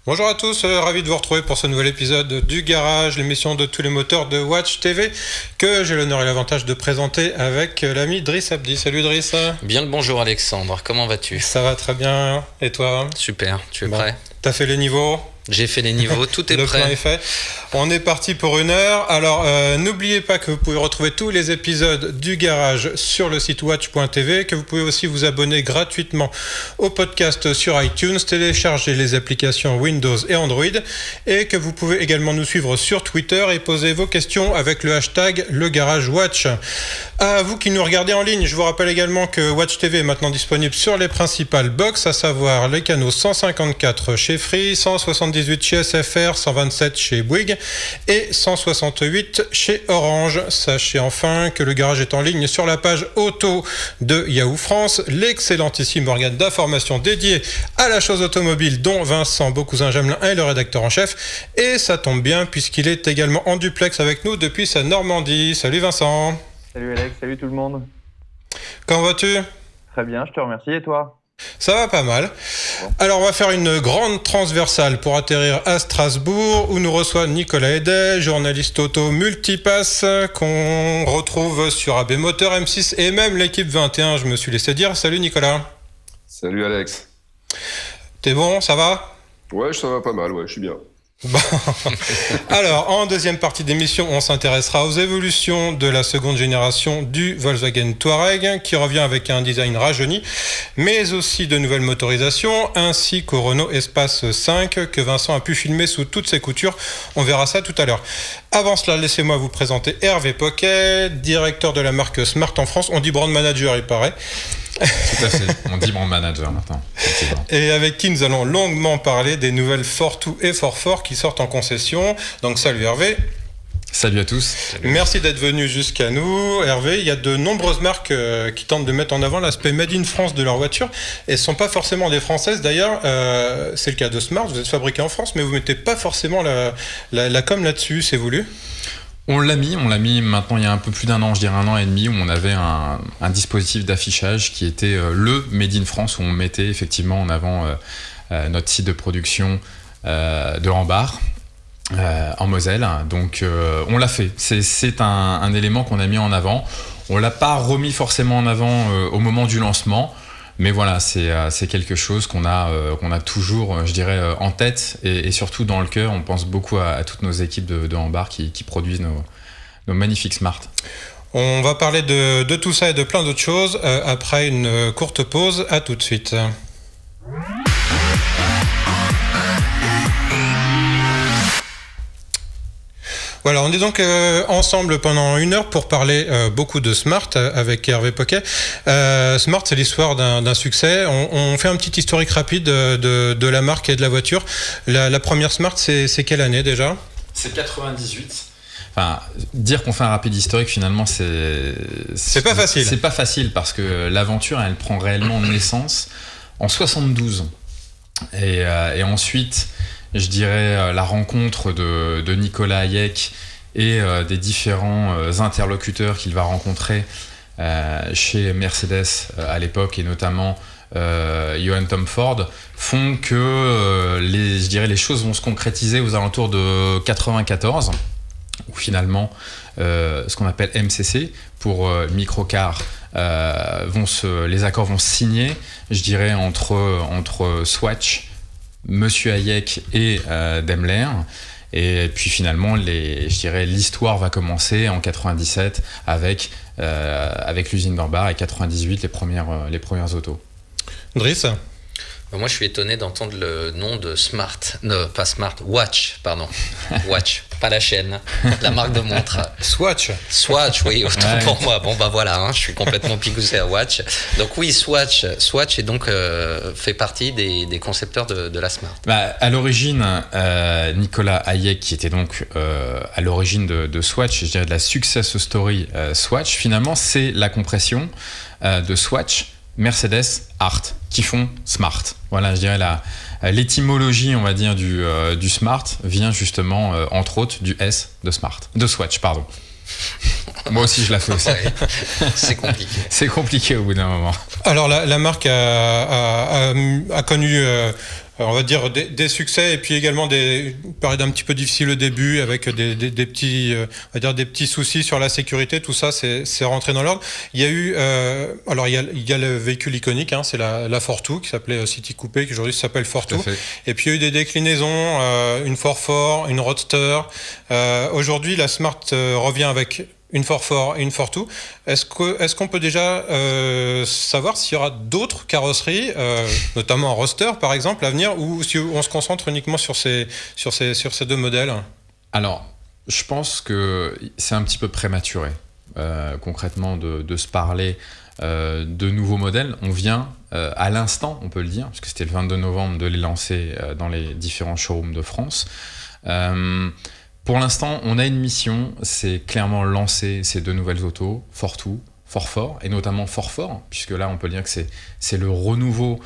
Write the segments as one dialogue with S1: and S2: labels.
S1: Bonjour à tous, ravi de vous retrouver pour ce nouvel épisode du Garage, l'émission de tous les moteurs de Watch TV que j'ai l'honneur et l'avantage de présenter avec l'ami Driss Abdi. Salut Driss.
S2: Bien le bonjour Alexandre, comment vas-tu ?
S1: Ça va très bien, et toi ?
S2: Super, tu es prêt ?
S1: T'as fait les niveaux ?
S2: J'ai fait les niveaux, tout est
S1: le
S2: prêt.
S1: Le plan est fait. On est parti pour 1 heure. Alors, n'oubliez pas que vous pouvez retrouver tous les épisodes du Garage sur le site watch.tv, que vous pouvez aussi vous abonner gratuitement au podcast sur iTunes, télécharger les applications Windows et Android, et que vous pouvez également nous suivre sur Twitter et poser vos questions avec le hashtag #LeGarageWatch. À vous qui nous regardez en ligne, je vous rappelle également que Watch TV est maintenant disponible sur les principales box, à savoir les canaux 154 chez Free, 178 chez SFR, 127 chez Bouygues et 168 chez Orange. Sachez enfin que le Garage est en ligne sur la page auto de Yahoo France, l'excellentissime organe d'information dédié à la chose automobile dont Vincent Beaucousin-Jamelin est le rédacteur en chef. Et ça tombe bien puisqu'il est également en duplex avec nous depuis sa Normandie. Salut Vincent.
S3: Salut Alex, salut tout le monde.
S1: Comment vas-tu ?
S3: Très bien, je te remercie, et toi ?
S1: Ça va pas mal. Bon. Alors on va faire une grande transversale pour atterrir à Strasbourg où nous reçoit Nicolas Hédet, journaliste auto multipass qu'on retrouve sur AB Moteur, M6 et même l'équipe 21, je me suis laissé dire. Salut Nicolas.
S4: Salut Alex.
S1: T'es bon, ça va ?
S4: Ouais, ça va pas mal, ouais, je suis bien.
S1: Bon. Alors, en deuxième partie d'émission, on s'intéressera aux évolutions de la seconde génération du Volkswagen Touareg, qui revient avec un design rajeuni, mais aussi de nouvelles motorisations, ainsi qu'au Renault Espace 5, que Vincent a pu filmer sous toutes ses coutures. On verra ça tout à l'heure. Avant cela, laissez-moi vous présenter Hervé Poquet, directeur de la marque Smart en France. On dit brand manager, il paraît.
S5: Tout à fait, on dit brand manager maintenant.
S1: Et avec qui nous allons longuement parler des nouvelles Fortwo et Forfort qui sortent en concession. Donc salut Hervé.
S5: Salut à tous.
S1: Salut. Merci d'être venu jusqu'à nous. Hervé, il y a de nombreuses marques qui tentent de mettre en avant l'aspect Made in France de leurs voitures. Et ce ne sont pas forcément des françaises d'ailleurs. C'est le cas de Smart, vous êtes fabriqué en France, mais vous ne mettez pas forcément la com là-dessus, c'est voulu ?
S5: On l'a mis maintenant il y a un peu plus d'1 an, je dirais 1 an et demi, où on avait un dispositif d'affichage qui était le Made in France, où on mettait effectivement en avant notre site de production de Rambart en Moselle. Donc on l'a fait, c'est un élément qu'on a mis en avant. On l'a pas remis forcément en avant au moment du lancement, mais voilà, c'est quelque chose qu'on a toujours, je dirais, en tête et surtout dans le cœur. On pense beaucoup à toutes nos équipes de Rambart qui produisent nos magnifiques Smart.
S1: On va parler de tout ça et de plein d'autres choses après une courte pause. À tout de suite. Voilà, on est donc ensemble pendant 1 heure pour parler beaucoup de Smart avec Hervé Poquet. Smart, c'est l'histoire d'un succès. On fait un petit historique rapide de la marque et de la voiture. La première Smart, c'est quelle année déjà ?
S5: C'est 98. Enfin, dire qu'on fait un rapide historique, finalement, c'est
S1: pas facile.
S5: C'est pas facile parce que l'aventure, elle prend réellement naissance en 72. Et ensuite, je dirais la rencontre de Nicolas Hayek et des différents interlocuteurs qu'il va rencontrer chez Mercedes à l'époque, et notamment Johan Tom Ford, font que les choses vont se concrétiser aux alentours de 94, où finalement ce qu'on appelle MCC pour microcar, les accords vont se signer, je dirais, entre Swatch, Monsieur Hayek et Daimler. Et puis finalement, l'histoire va commencer en 97 avec l'usine Rambart, et 98 les premières autos.
S1: Driss ?
S2: Moi, je suis étonné d'entendre le nom de Smart. Non, pas Smart, Watch, pardon. Watch, pas la chaîne, la marque de montre.
S1: Swatch,
S2: oui, autant pour moi. Bon, bah voilà, je suis complètement pigoussé à Watch. Donc oui, Swatch est donc fait partie des concepteurs de la Smart.
S5: À l'origine, Nicolas Hayek, qui était donc à l'origine de Swatch, je dirais de la success story Swatch, finalement, c'est la compression de Swatch Mercedes, Art, qui font Smart. Voilà, je dirais l'étymologie, on va dire, du Smart vient justement, entre autres, du S de Smart, de Swatch, pardon. Moi aussi, je la fais aussi.
S2: Ouais, c'est compliqué.
S5: C'est compliqué au bout d'un moment.
S1: Alors la marque a connu, on va dire, des succès et puis également des périodes un petit peu difficiles au début avec des petits, on va dire des petits soucis sur la sécurité. Tout ça, c'est rentré dans l'ordre. Il y a eu, alors il y a le véhicule iconique, hein, c'est la Fortwo qui s'appelait City Coupé, qui aujourd'hui s'appelle Fortwo. Et puis il y a eu des déclinaisons, une 4 une Roadster. Aujourd'hui, la Smart revient avec une 4 et une Fortwo. Est-ce qu'on peut déjà savoir s'il y aura d'autres carrosseries, notamment en roadster par exemple, à venir, ou si on se concentre uniquement sur ces deux modèles?
S5: Alors, je pense que c'est un petit peu prématuré, concrètement, de se parler de nouveaux modèles. On vient à l'instant, on peut le dire, parce que c'était le 22 novembre, de les lancer dans les différents showrooms de France. Pour l'instant, on a une mission, c'est clairement lancer ces deux nouvelles autos, Fortwo, Fort, et notamment Fort, puisque là, on peut dire que c'est le renouveau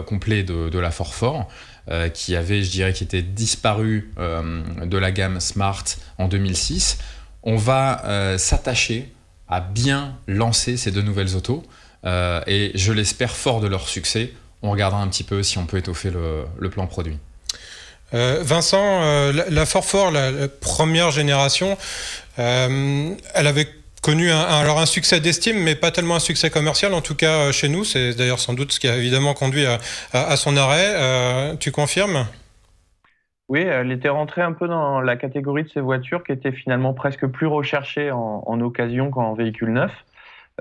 S5: complet de la Fort, qui était disparu de la gamme Smart en 2006. On va s'attacher à bien lancer ces deux nouvelles autos, et je l'espère fort de leur succès. On regardera un petit peu si on peut étoffer le plan produit.
S1: Vincent, la Fort, la première génération, elle avait connu un succès d'estime, mais pas tellement un succès commercial, en tout cas chez nous. C'est d'ailleurs sans doute ce qui a évidemment conduit à son arrêt. Tu confirmes ?
S3: Oui, elle était rentrée un peu dans la catégorie de ces voitures qui étaient finalement presque plus recherchées en occasion qu'en véhicule neuf.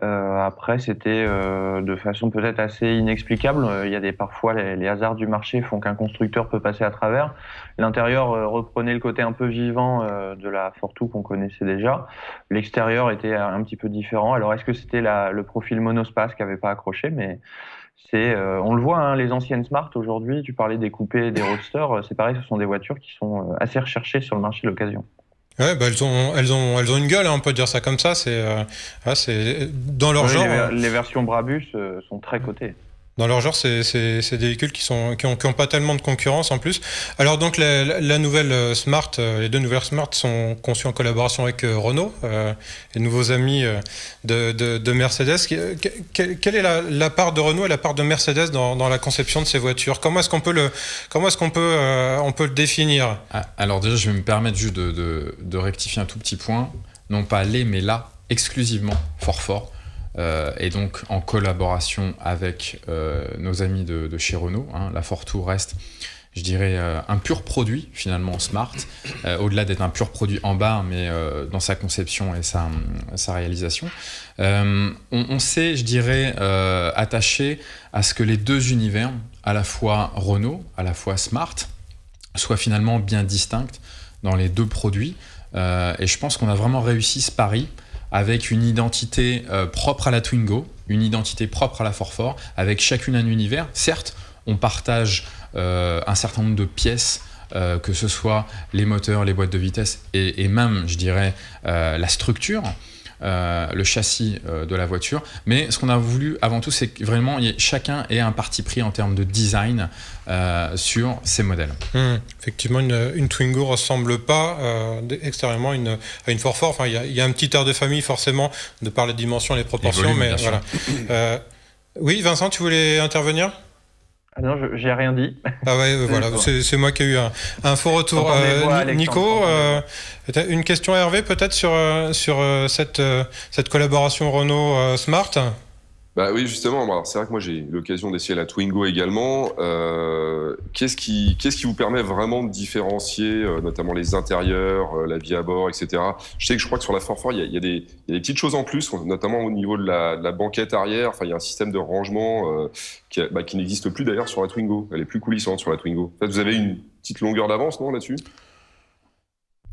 S3: Après, c'était de façon peut-être assez inexplicable. Il y a parfois les hasards du marché font qu'un constructeur peut passer à travers. L'intérieur reprenait le côté un peu vivant de la Fortwo qu'on connaissait déjà. L'extérieur était un petit peu différent. Alors, est-ce que c'était le profil monospace qui n'avait pas accroché? Mais on le voit, hein, les anciennes Smart aujourd'hui. Tu parlais des coupés et des roadsters. C'est pareil, ce sont des voitures qui sont assez recherchées sur le marché de l'occasion.
S1: Ouais, bah elles ont une gueule, hein, on peut dire ça comme ça. C'est dans leur genre.
S3: Les versions Brabus sont très cotées.
S1: Dans leur genre, c'est des véhicules qui ont pas tellement de concurrence en plus. Alors donc la nouvelle Smart, les deux nouvelles Smart sont conçues en collaboration avec Renault, les nouveaux amis de Mercedes. Quelle est la part de Renault et la part de Mercedes dans la conception de ces voitures? Comment est-ce qu'on peut le définir?
S5: Alors déjà, je vais me permettre juste de rectifier un tout petit point. Non pas mais là, exclusivement Fort. Et donc en collaboration avec nos amis de chez Renault, hein, la Fortwo reste, je dirais, un pur produit finalement Smart, au-delà d'être un pur produit en bas, mais dans sa conception et sa réalisation. On s'est, je dirais, attaché à ce que les deux univers, à la fois Renault, à la fois Smart, soient finalement bien distincts dans les deux produits. Et je pense qu'on a vraiment réussi ce pari, avec une identité propre à la Twingo, une identité propre à la Fort, avec chacune un univers. Certes, on partage un certain nombre de pièces, que ce soit les moteurs, les boîtes de vitesse et même, je dirais, la structure, le châssis de la voiture. Mais ce qu'on a voulu avant tout, c'est que vraiment chacun ait un parti pris en termes de design sur ces modèles.
S1: Effectivement, une Twingo ressemble pas extérieurement à une Fort. Enfin, il y a un petit air de famille forcément de par les dimensions, les proportions, volumes, mais voilà. Oui, Vincent, tu voulais intervenir?
S3: Ah non, j'ai rien dit.
S1: Ah ouais, voilà, c'est moi qui ai eu un faux retour. Nico, une question à Hervé peut-être sur cette collaboration Renault Smart?
S4: Bah oui, justement. Alors, c'est vrai que moi j'ai eu l'occasion d'essayer la Twingo également. Qu'est-ce qui vous permet vraiment de différencier, notamment les intérieurs, la vie à bord, etc. Je crois que sur la Fort, il y a des petites choses en plus, notamment au niveau de la banquette arrière. Enfin, il y a un système de rangement qui n'existe plus d'ailleurs sur la Twingo. Elle est plus coulissante sur la Twingo. En fait, vous avez une petite longueur d'avance, non, là-dessus?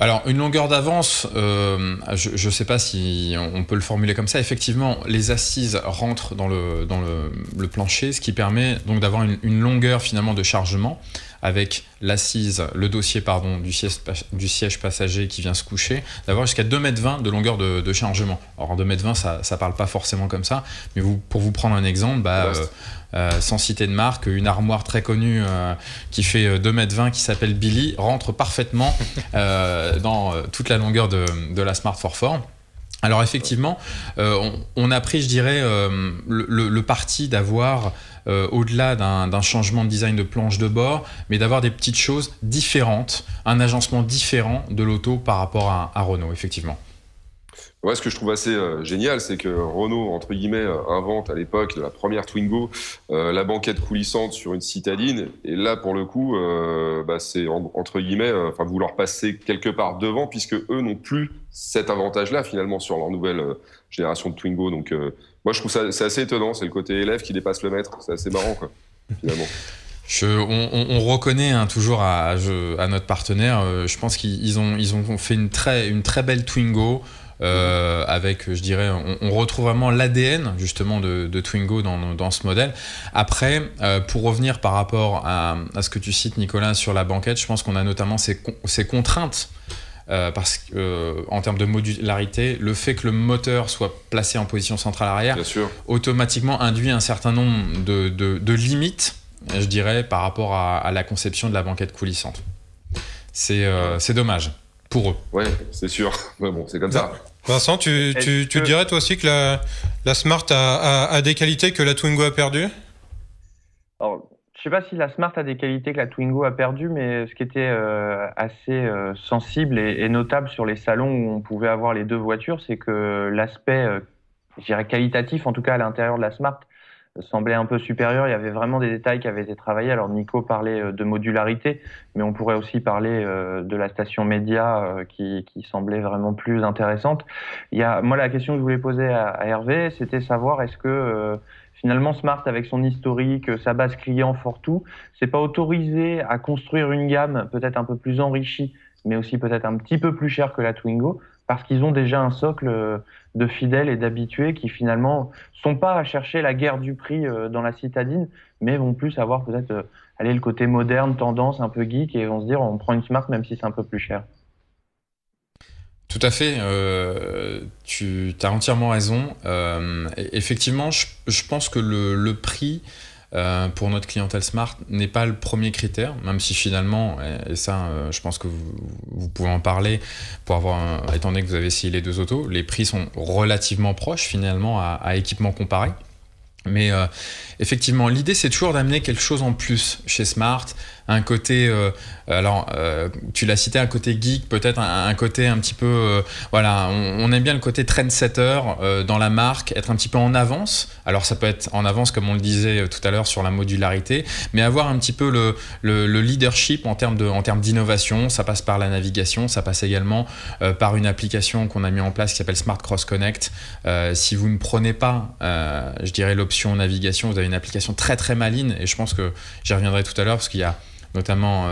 S5: Alors, une longueur d'avance, je ne sais pas si on peut le formuler comme ça. Effectivement, les assises rentrent dans le plancher, ce qui permet donc d'avoir une longueur finalement de chargement avec l'assise, le dossier du siège passager qui vient se coucher, d'avoir jusqu'à 2,20 m de longueur de chargement. Alors 2,20 m, ça parle pas forcément comme ça, mais pour vous prendre un exemple, sans citer de marque, une armoire très connue qui fait 2,20 m qui s'appelle Billy rentre parfaitement dans toute la longueur de la Smart 4-4. Alors effectivement, on a pris, je dirais, le parti d'avoir, au-delà d'un changement de design de planche de bord, mais d'avoir des petites choses différentes, un agencement différent de l'auto par rapport à Renault, effectivement.
S4: Ouais, ce que je trouve assez génial, c'est que Renault, entre guillemets, invente à l'époque de la première Twingo la banquette coulissante sur une citadine. Et là, pour le coup, c'est entre guillemets, vouloir passer quelque part devant, puisque eux n'ont plus cet avantage-là finalement sur leur nouvelle génération de Twingo. Donc, moi, je trouve ça c'est assez étonnant. C'est le côté élève qui dépasse le maître. C'est assez marrant, quoi, finalement.
S5: On reconnaît toujours à notre partenaire. Je pense qu'ils ont fait une très belle Twingo. Avec, je dirais, on retrouve vraiment l'ADN justement de Twingo dans ce modèle. Après, pour revenir par rapport à ce que tu cites, Nicolas, sur la banquette, je pense qu'on a notamment ces contraintes parce que en termes de modularité, le fait que le moteur soit placé en position centrale arrière, automatiquement induit un certain nombre de limites, je dirais, par rapport à la conception de la banquette coulissante. C'est dommage pour eux.
S4: Ouais, c'est sûr. Mais bon, c'est comme ça.
S1: Vincent, tu dirais toi aussi que la Smart a des qualités que la Twingo a perdues ?
S3: Alors, je sais pas si la Smart a des qualités que la Twingo a perdues, mais ce qui était assez sensible et notable sur les salons où on pouvait avoir les deux voitures, c'est que l'aspect, je dirais qualitatif, en tout cas à l'intérieur de la Smart, semblait un peu supérieur. Il y avait vraiment des détails qui avaient été travaillés. Alors Nico parlait de modularité, mais on pourrait aussi parler de la station média qui semblait vraiment plus intéressante. Moi, la question que je voulais poser à Hervé, c'était savoir est-ce que finalement Smart, avec son historique, sa base client Fortwo, c'est pas autorisé à construire une gamme peut-être un peu plus enrichie, mais aussi peut-être un petit peu plus chère que la Twingo, parce qu'ils ont déjà un socle de fidèles et d'habitués qui finalement sont pas à chercher la guerre du prix dans la citadine, mais vont plus avoir peut-être le côté moderne, tendance, un peu geek, et vont se dire on prend une Smart même si c'est un peu plus cher.
S5: Tout à fait, tu as entièrement raison. Effectivement, je pense que le prix pour notre clientèle Smart n'est pas le premier critère, même si finalement, et ça je pense que vous pouvez en parler, étant donné que vous avez essayé les deux autos, les prix sont relativement proches finalement à équipement comparé. Mais effectivement, l'idée c'est toujours d'amener quelque chose en plus chez Smart, un côté, tu l'as cité, un côté geek, peut-être un côté un petit peu, on aime bien le côté trendsetter dans la marque, être un petit peu en avance. Alors ça peut être en avance comme on le disait tout à l'heure sur la modularité, mais avoir un petit peu le leadership en termes d'innovation. Ça passe par la navigation, ça passe également par une application qu'on a mis en place qui s'appelle Smart Cross Connect. Si vous ne prenez pas, je dirais, l'option navigation, vous avez une application très très maligne, et je pense que j'y reviendrai tout à l'heure parce qu'il y a notamment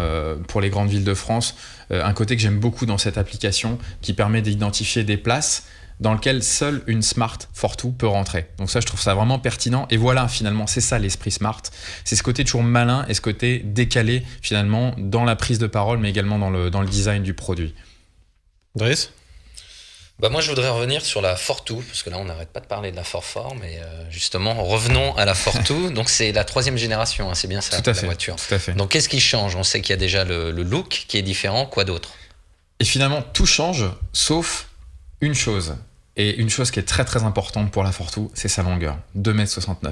S5: pour les grandes villes de France, un côté que j'aime beaucoup dans cette application qui permet d'identifier des places dans lesquelles seule une Smart Fortwo peut rentrer. Donc ça, je trouve ça vraiment pertinent. Et voilà, finalement, c'est ça l'esprit Smart. C'est ce côté toujours malin et ce côté décalé, finalement, dans la prise de parole, mais également dans le design du produit.
S1: Driss ?
S2: Moi, je voudrais revenir sur la Fortwo, parce que là, on n'arrête pas de parler de la 4-4, mais justement, revenons à la Fortwo. Donc, c'est la 3e génération, hein, c'est bien ça, la voiture.
S5: Tout à fait.
S2: Donc, qu'est-ce qui change ? On sait qu'il y a déjà le look qui est différent, quoi d'autre ?
S5: Et finalement, tout change, sauf une chose. Et une chose qui est très très importante pour la Fortwo, c'est sa longueur, 2,69 m.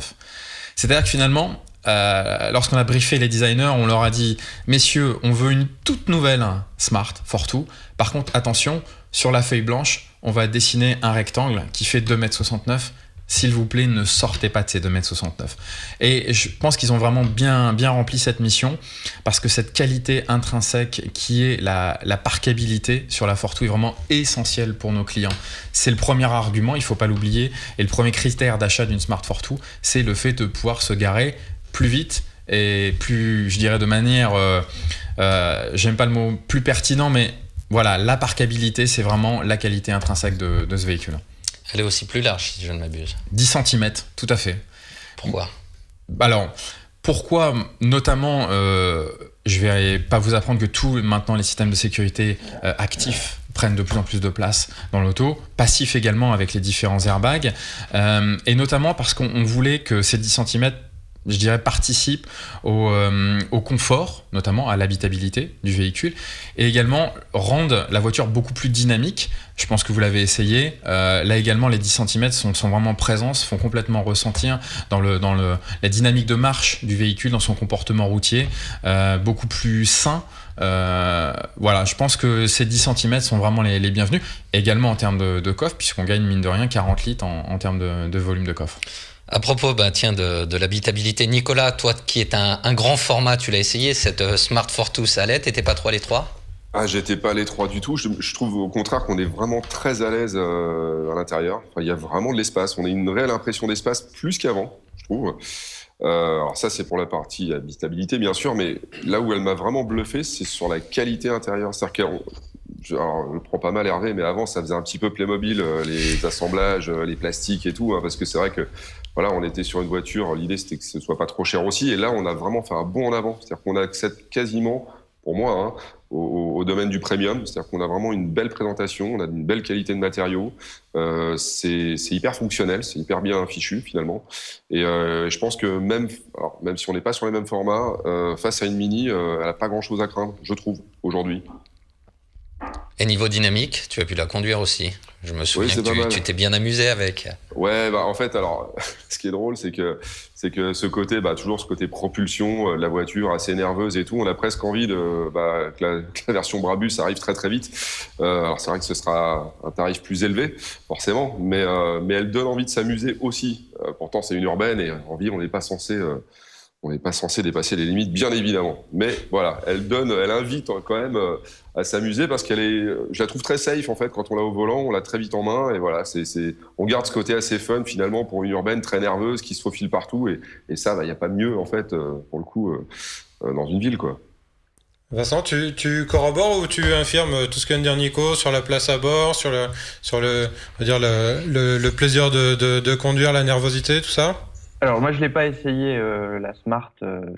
S5: C'est-à-dire que finalement, lorsqu'on a briefé les designers, on leur a dit « Messieurs, on veut une toute nouvelle Smart Fortwo. Par contre, attention, sur la feuille blanche, on va dessiner un rectangle qui fait 2,69 m. S'il vous plaît, ne sortez pas de ces 2,69 m. » Et je pense qu'ils ont vraiment bien rempli cette mission, parce que cette qualité intrinsèque qui est la parkabilité sur la Fortwo est vraiment essentielle pour nos clients. C'est le premier argument, il ne faut pas l'oublier. Et le premier critère d'achat d'une Smart Fortwo, c'est le fait de pouvoir se garer plus vite et plus, je dirais de manière, j'aime pas le mot plus pertinent, mais Voilà, la parkabilité, c'est vraiment la qualité intrinsèque de ce véhicule.
S2: Elle est aussi plus large, si je ne m'abuse.
S5: 10 cm, tout à fait.
S2: Pourquoi ?
S5: Alors, pourquoi, notamment, je vais pas vous apprendre que tous maintenant les systèmes de sécurité actifs prennent de plus en plus de place dans l'auto, passifs également avec les différents airbags, et notamment parce qu'on voulait que ces 10 cm, je dirais, participent au confort, notamment à l'habitabilité du véhicule, et également rendent la voiture beaucoup plus dynamique. Je pense que vous l'avez essayé. Là également, les 10 cm sont vraiment présents, se font complètement ressentir dans la dynamique de marche du véhicule, dans son comportement routier, beaucoup plus sain. Voilà, je pense que ces 10 cm sont vraiment les bienvenus. Également en termes de coffre, puisqu'on gagne mine de rien 40 litres en termes de volume de coffre.
S2: À propos de l'habitabilité, Nicolas, toi qui es un grand format, tu l'as essayé, cette Smart Fortwo, ça allait, t'étais pas trop à l'étroit ?
S4: Ah, j'étais pas à l'étroit du tout. Je trouve au contraire qu'on est vraiment très à l'aise à l'intérieur. Enfin, il y a vraiment de l'espace. On a une réelle impression d'espace plus qu'avant, je trouve. Alors ça, c'est pour la partie habitabilité, bien sûr, mais là où elle m'a vraiment bluffé, c'est sur la qualité intérieure. C'est-à-dire je prends pas mal Hervé, mais avant, ça faisait un petit peu Playmobil, les assemblages, les plastiques et tout, hein, parce que c'est vrai que voilà, on était sur une voiture, l'idée c'était que ce soit pas trop cher aussi, et là, on a vraiment fait un bond en avant. C'est-à-dire qu'on accède quasiment, pour moi, hein, au domaine du premium. C'est-à-dire qu'on a vraiment une belle présentation, on a une belle qualité de matériaux, c'est hyper fonctionnel, c'est hyper bien fichu finalement. Et je pense que même si on n'est pas sur les mêmes formats, face à une Mini, elle n'a pas grand-chose à craindre, je trouve, aujourd'hui.
S2: Et niveau dynamique, tu as pu la conduire aussi. Je me souviens que tu t'es bien amusé avec.
S4: Ouais, en fait, alors, ce qui est drôle, c'est que ce côté, toujours ce côté propulsion, la voiture assez nerveuse et tout, on a presque envie que la version Brabus arrive très très vite. Alors c'est vrai que ce sera un tarif plus élevé, forcément, mais elle donne envie de s'amuser aussi. Pourtant, c'est une urbaine et en ville, on n'est pas censé dépasser les limites, bien évidemment. Mais voilà, elle invite quand même à s'amuser parce je la trouve très safe en fait. Quand on l'a au volant, on l'a très vite en main et voilà, on garde ce côté assez fun finalement pour une urbaine très nerveuse qui se faufile partout et ça, il n'y a pas mieux en fait pour le coup dans une ville quoi.
S1: Vincent, tu corrobores ou tu infirmes tout ce que vient de dire Nico sur la place à bord, sur le plaisir de conduire, la nervosité, tout ça ?
S3: Alors moi je l'ai pas essayé la Smart,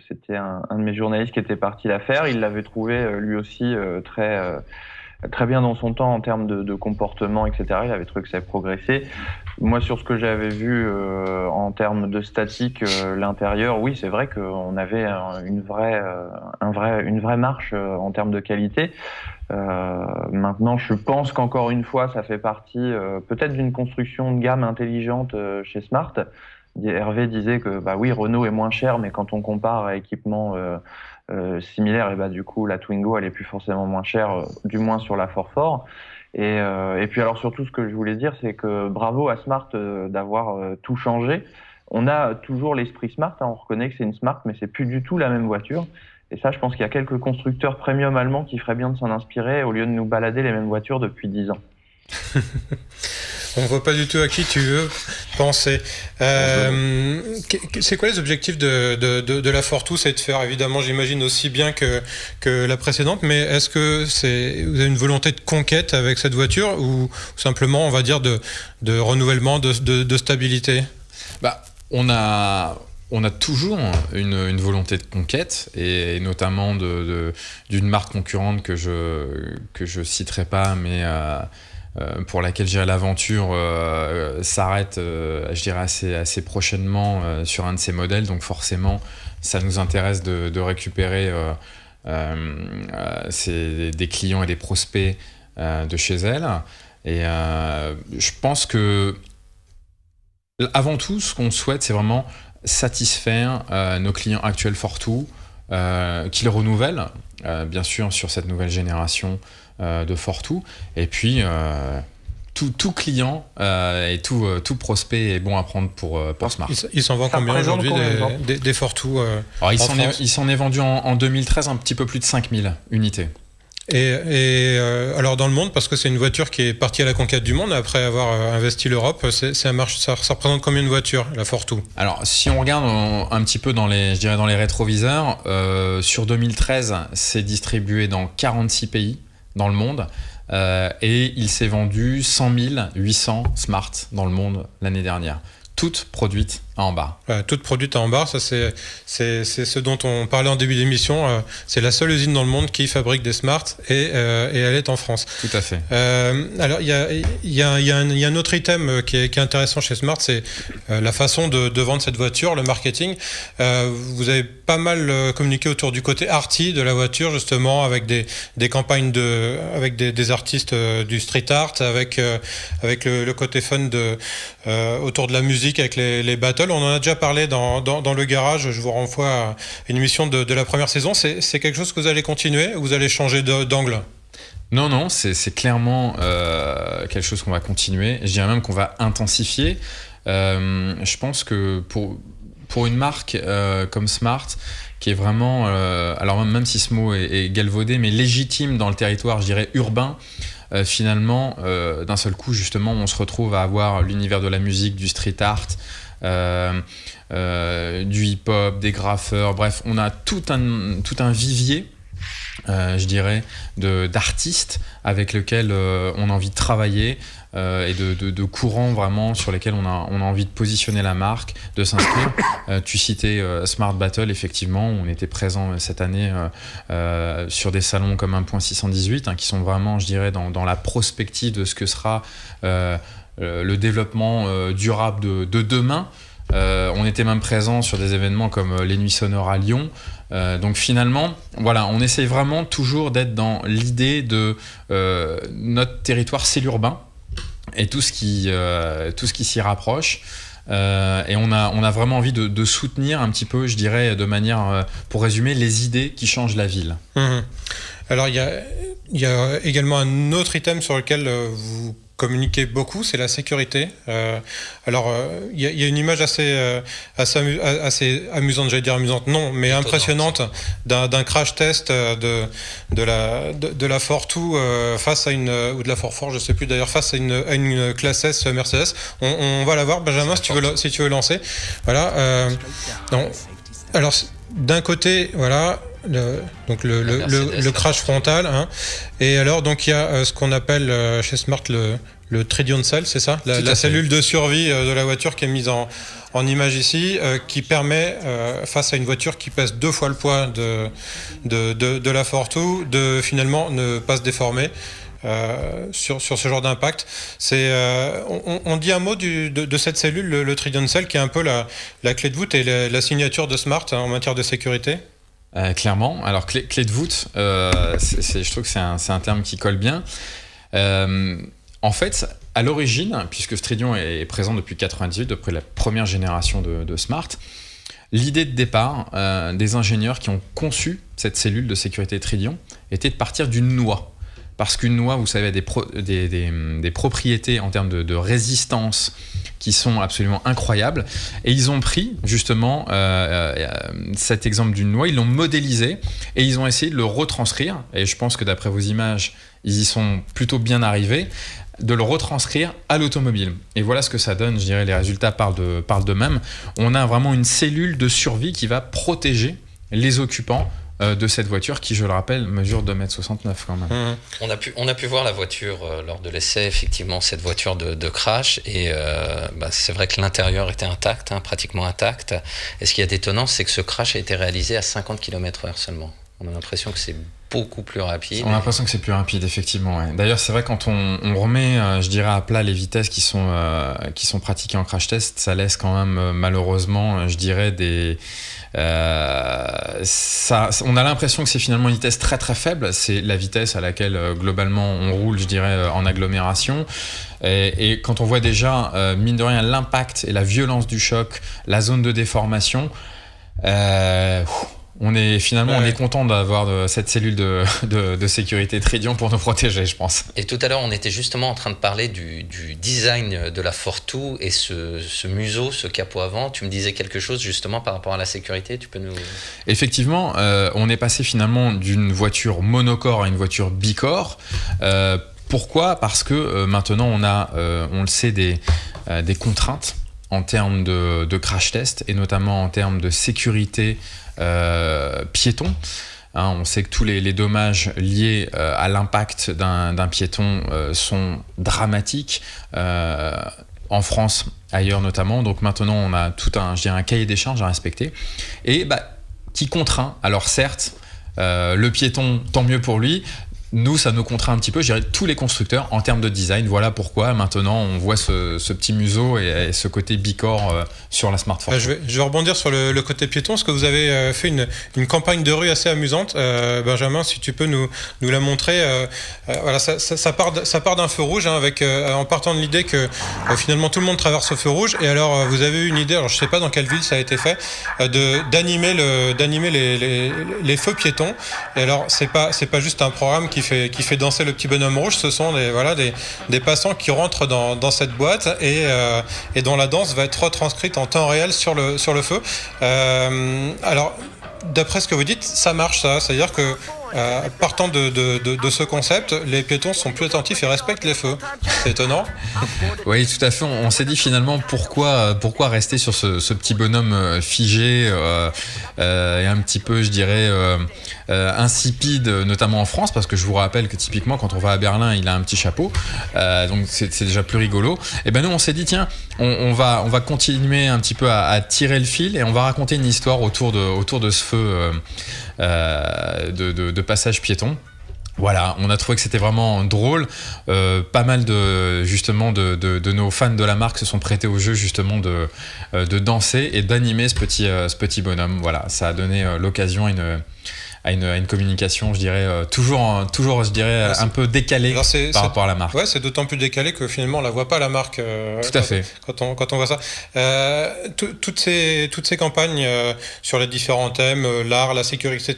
S3: c'était un de mes journalistes qui était parti la faire, il l'avait trouvé lui aussi très bien dans son temps en termes de comportement, etc. Il avait trouvé que ça avait progressé. Moi sur ce que j'avais vu en termes de statique, l'intérieur, oui c'est vrai qu'on avait une vraie marche en termes de qualité. Maintenant je pense qu'encore une fois ça fait partie peut-être d'une construction de gamme intelligente chez Smart. Hervé disait que oui, Renault est moins cher, mais quand on compare à équipements similaires, et du coup la Twingo elle est plus forcément moins chère, du moins sur la 4-4. Et puis alors surtout ce que je voulais dire, c'est que bravo à Smart d'avoir tout changé. On a toujours l'esprit Smart, on reconnaît que c'est une Smart, mais c'est plus du tout la même voiture. Et ça, je pense qu'il y a quelques constructeurs premium allemands qui feraient bien de s'en inspirer au lieu de nous balader les mêmes voitures depuis 10 ans.
S1: On voit pas du tout à qui tu veux penser. C'est quoi les objectifs de la Fortwo ? C'est de faire évidemment, j'imagine, aussi bien que la précédente, mais est-ce que vous avez une volonté de conquête avec cette voiture ou simplement, on va dire, de renouvellement, de stabilité ?
S5: On a toujours une volonté de conquête et notamment d'une marque concurrente que je citerai pas, mais pour laquelle l'aventure s'arrête, je dirais assez prochainement sur un de ces modèles. Donc forcément, ça nous intéresse de récupérer des clients et des prospects de chez elle. Et je pense que avant tout, ce qu'on souhaite, c'est vraiment satisfaire nos clients actuels Fortwo, qu'ils renouvellent, bien sûr, sur cette nouvelle génération de Fortwo. Et puis, tout client et tout prospect est bon à prendre pour Smart.
S1: Il s'en vend combien aujourd'hui des Fortwo
S5: Alors, il s'en est vendu en 2013 un petit peu plus de 5000 unités.
S1: Et alors dans le monde, parce que c'est une voiture qui est partie à la conquête du monde après avoir investi l'Europe, ça représente combien de voitures, la Fortwo ?
S5: Alors si on regarde un petit peu dans les rétroviseurs, sur 2013, c'est distribué dans 46 pays dans le monde. Et il s'est vendu 100 800 Smart dans le monde l'année dernière. Toutes produites à Ambar.
S1: Toutes produites à Ambar, ça c'est ce dont on parlait en début d'émission. C'est la seule usine dans le monde qui fabrique des Smart et elle est en France.
S5: Tout à fait.
S1: Alors il y a un autre item qui est intéressant chez Smart, c'est la façon de vendre cette voiture, le marketing. Vous avez pas mal communiqué autour du côté arty de la voiture, justement, avec des campagnes avec des artistes du street art, avec le côté fun autour de la musique, avec les battles. On en a déjà parlé dans le garage. Je vous renvoie à une émission de la première saison. C'est quelque chose que vous allez continuer ou vous allez changer d'angle ?
S5: Non, c'est clairement quelque chose qu'on va continuer. Je dirais même qu'on va intensifier. Je pense que pour une marque comme Smart, qui est vraiment, alors même si ce mot est galvaudé, mais légitime dans le territoire, je dirais, urbain, finalement, d'un seul coup, justement, on se retrouve à avoir l'univers de la musique, du street art, du hip-hop, des graffeurs, bref, on a tout un vivier, je dirais, d'artistes avec lesquels on a envie de travailler, et de courants vraiment sur lesquels on a envie de positionner la marque, de s'inscrire. Tu citais Smart Battle, effectivement, on était présent cette année sur des salons comme 1.618, qui sont vraiment, je dirais, dans la prospective de ce que sera le développement durable de demain. On était même présent sur des événements comme les Nuits Sonores à Lyon. Donc finalement, voilà, on essaie vraiment toujours d'être dans l'idée de notre territoire, c'est l'urbain et tout ce qui s'y rapproche. Et on a vraiment envie de soutenir un petit peu, je dirais, de manière, pour résumer, les idées qui changent la ville.
S1: Mmh. Alors il y a également un autre item sur lequel vous communiquez beaucoup, c'est la sécurité. Alors, il y a une image assez amusante, j'allais dire amusante, non, mais impressionnante d'un crash test de la Fortwo face à ou de la Forfort, je sais plus d'ailleurs, face à une classe S Mercedes. On va la voir, Benjamin, si tu veux lancer. Voilà. Alors, d'un côté, voilà. Le crash frontal, et alors donc il y a ce qu'on appelle chez Smart le Tridion Cell, c'est ça, la cellule de survie de la voiture qui est mise en image ici, qui permet face à une voiture qui pèse 2 fois le poids de la Fortwo de finalement ne pas se déformer sur ce genre d'impact. On dit un mot de cette cellule, le Tridion Cell, qui est un peu la clé de voûte et la signature de Smart en matière de sécurité.
S5: Clairement. Alors clé de voûte, je trouve que c'est un terme qui colle bien. En fait, à l'origine, puisque Stridion est présent depuis 1998, depuis la première génération de Smart, l'idée de départ des ingénieurs qui ont conçu cette cellule de sécurité Tridion était de partir d'une noix. Parce qu'une noix, vous savez, a des propriétés en termes de résistance qui sont absolument incroyables. Et ils ont pris justement cet exemple d'une noix, ils l'ont modélisé et ils ont essayé de le retranscrire. Et je pense que d'après vos images, ils y sont plutôt bien arrivés, de le retranscrire à l'automobile. Et voilà ce que ça donne, je dirais, les résultats parlent d'eux-mêmes. On a vraiment une cellule de survie qui va protéger les occupants de cette voiture qui, je le rappelle, mesure 2,69 m quand même.
S2: On a pu voir la voiture lors de l'essai, effectivement, cette voiture de crash, et c'est vrai que l'intérieur était intact, pratiquement intact. Et ce qui est étonnant, c'est que ce crash a été réalisé à 50 km/h seulement. On a l'impression que c'est beaucoup plus rapide.
S5: On a l'impression que c'est plus rapide, effectivement. Ouais. D'ailleurs, c'est vrai, quand on remet, je dirais, à plat les vitesses qui sont pratiquées en crash test, ça laisse quand même, malheureusement, je dirais, on a l'impression que c'est finalement une vitesse très très faible. C'est la vitesse à laquelle, globalement, on roule, je dirais, en agglomération. Et quand on voit déjà, mine de rien, l'impact et la violence du choc, la zone de déformation, on est content d'avoir cette cellule de sécurité Tridion pour nous protéger, je pense.
S2: Et tout à l'heure, on était justement en train de parler du design de la Fortwo et ce museau, ce capot avant. Tu me disais quelque chose justement par rapport à la sécurité, tu peux nous...
S5: Effectivement, on est passé finalement d'une voiture monocore à une voiture bicore. Pourquoi ? Parce que maintenant on a, on le sait, des contraintes en termes de crash test et notamment en termes de sécurité piéton. On sait que tous les dommages liés à l'impact d'un piéton sont dramatiques. En France, ailleurs notamment. Donc maintenant, on a tout un cahier des charges à respecter. Et qui contraint. Alors certes, le piéton, tant mieux pour lui. Nous, ça nous contraint un petit peu, je dirais, tous les constructeurs en termes de design. Voilà pourquoi maintenant on voit ce petit museau et ce côté bicorps sur la Smart Fortwo.
S1: Je vais rebondir sur le côté piéton, parce que vous avez fait une campagne de rue assez amusante. Benjamin, si tu peux nous la montrer. Voilà, ça part d'un feu rouge, avec en partant de l'idée que finalement tout le monde traverse au feu rouge. Et alors vous avez eu une idée, alors je sais pas dans quelle ville ça a été fait, d'animer les feux piétons. Et alors c'est pas juste un programme qui fait danser le petit bonhomme rouge, ce sont des passants qui rentrent dans cette boîte et dont la danse va être retranscrite en temps réel sur le feu. Alors, d'après ce que vous dites, ça marche, ça. C'est-à-dire que partant de ce concept, les piétons sont plus attentifs et respectent les feux. C'est étonnant.
S5: Oui, tout à fait. On s'est dit finalement pourquoi rester sur ce petit bonhomme figé et un petit peu, je dirais, insipide, notamment en France, parce que je vous rappelle que typiquement quand on va à Berlin, il a un petit chapeau, donc c'est déjà plus rigolo. Et nous on s'est dit tiens, on va continuer un petit peu à tirer le fil et on va raconter une histoire autour de ce feu de passage piéton. Voilà, on a trouvé que c'était vraiment drôle. Pas mal de nos fans de la marque se sont prêtés au jeu justement de danser et d'animer ce petit bonhomme. Voilà, ça a donné l'occasion à une communication, je dirais, toujours je dirais, un peu décalée par rapport à la marque.
S1: Ouais, c'est d'autant plus décalé que finalement on la voit pas, la marque.
S5: Tout à fait.
S1: Quand on voit ça. Toutes ces campagnes sur les différents thèmes, l'art, la sécurité,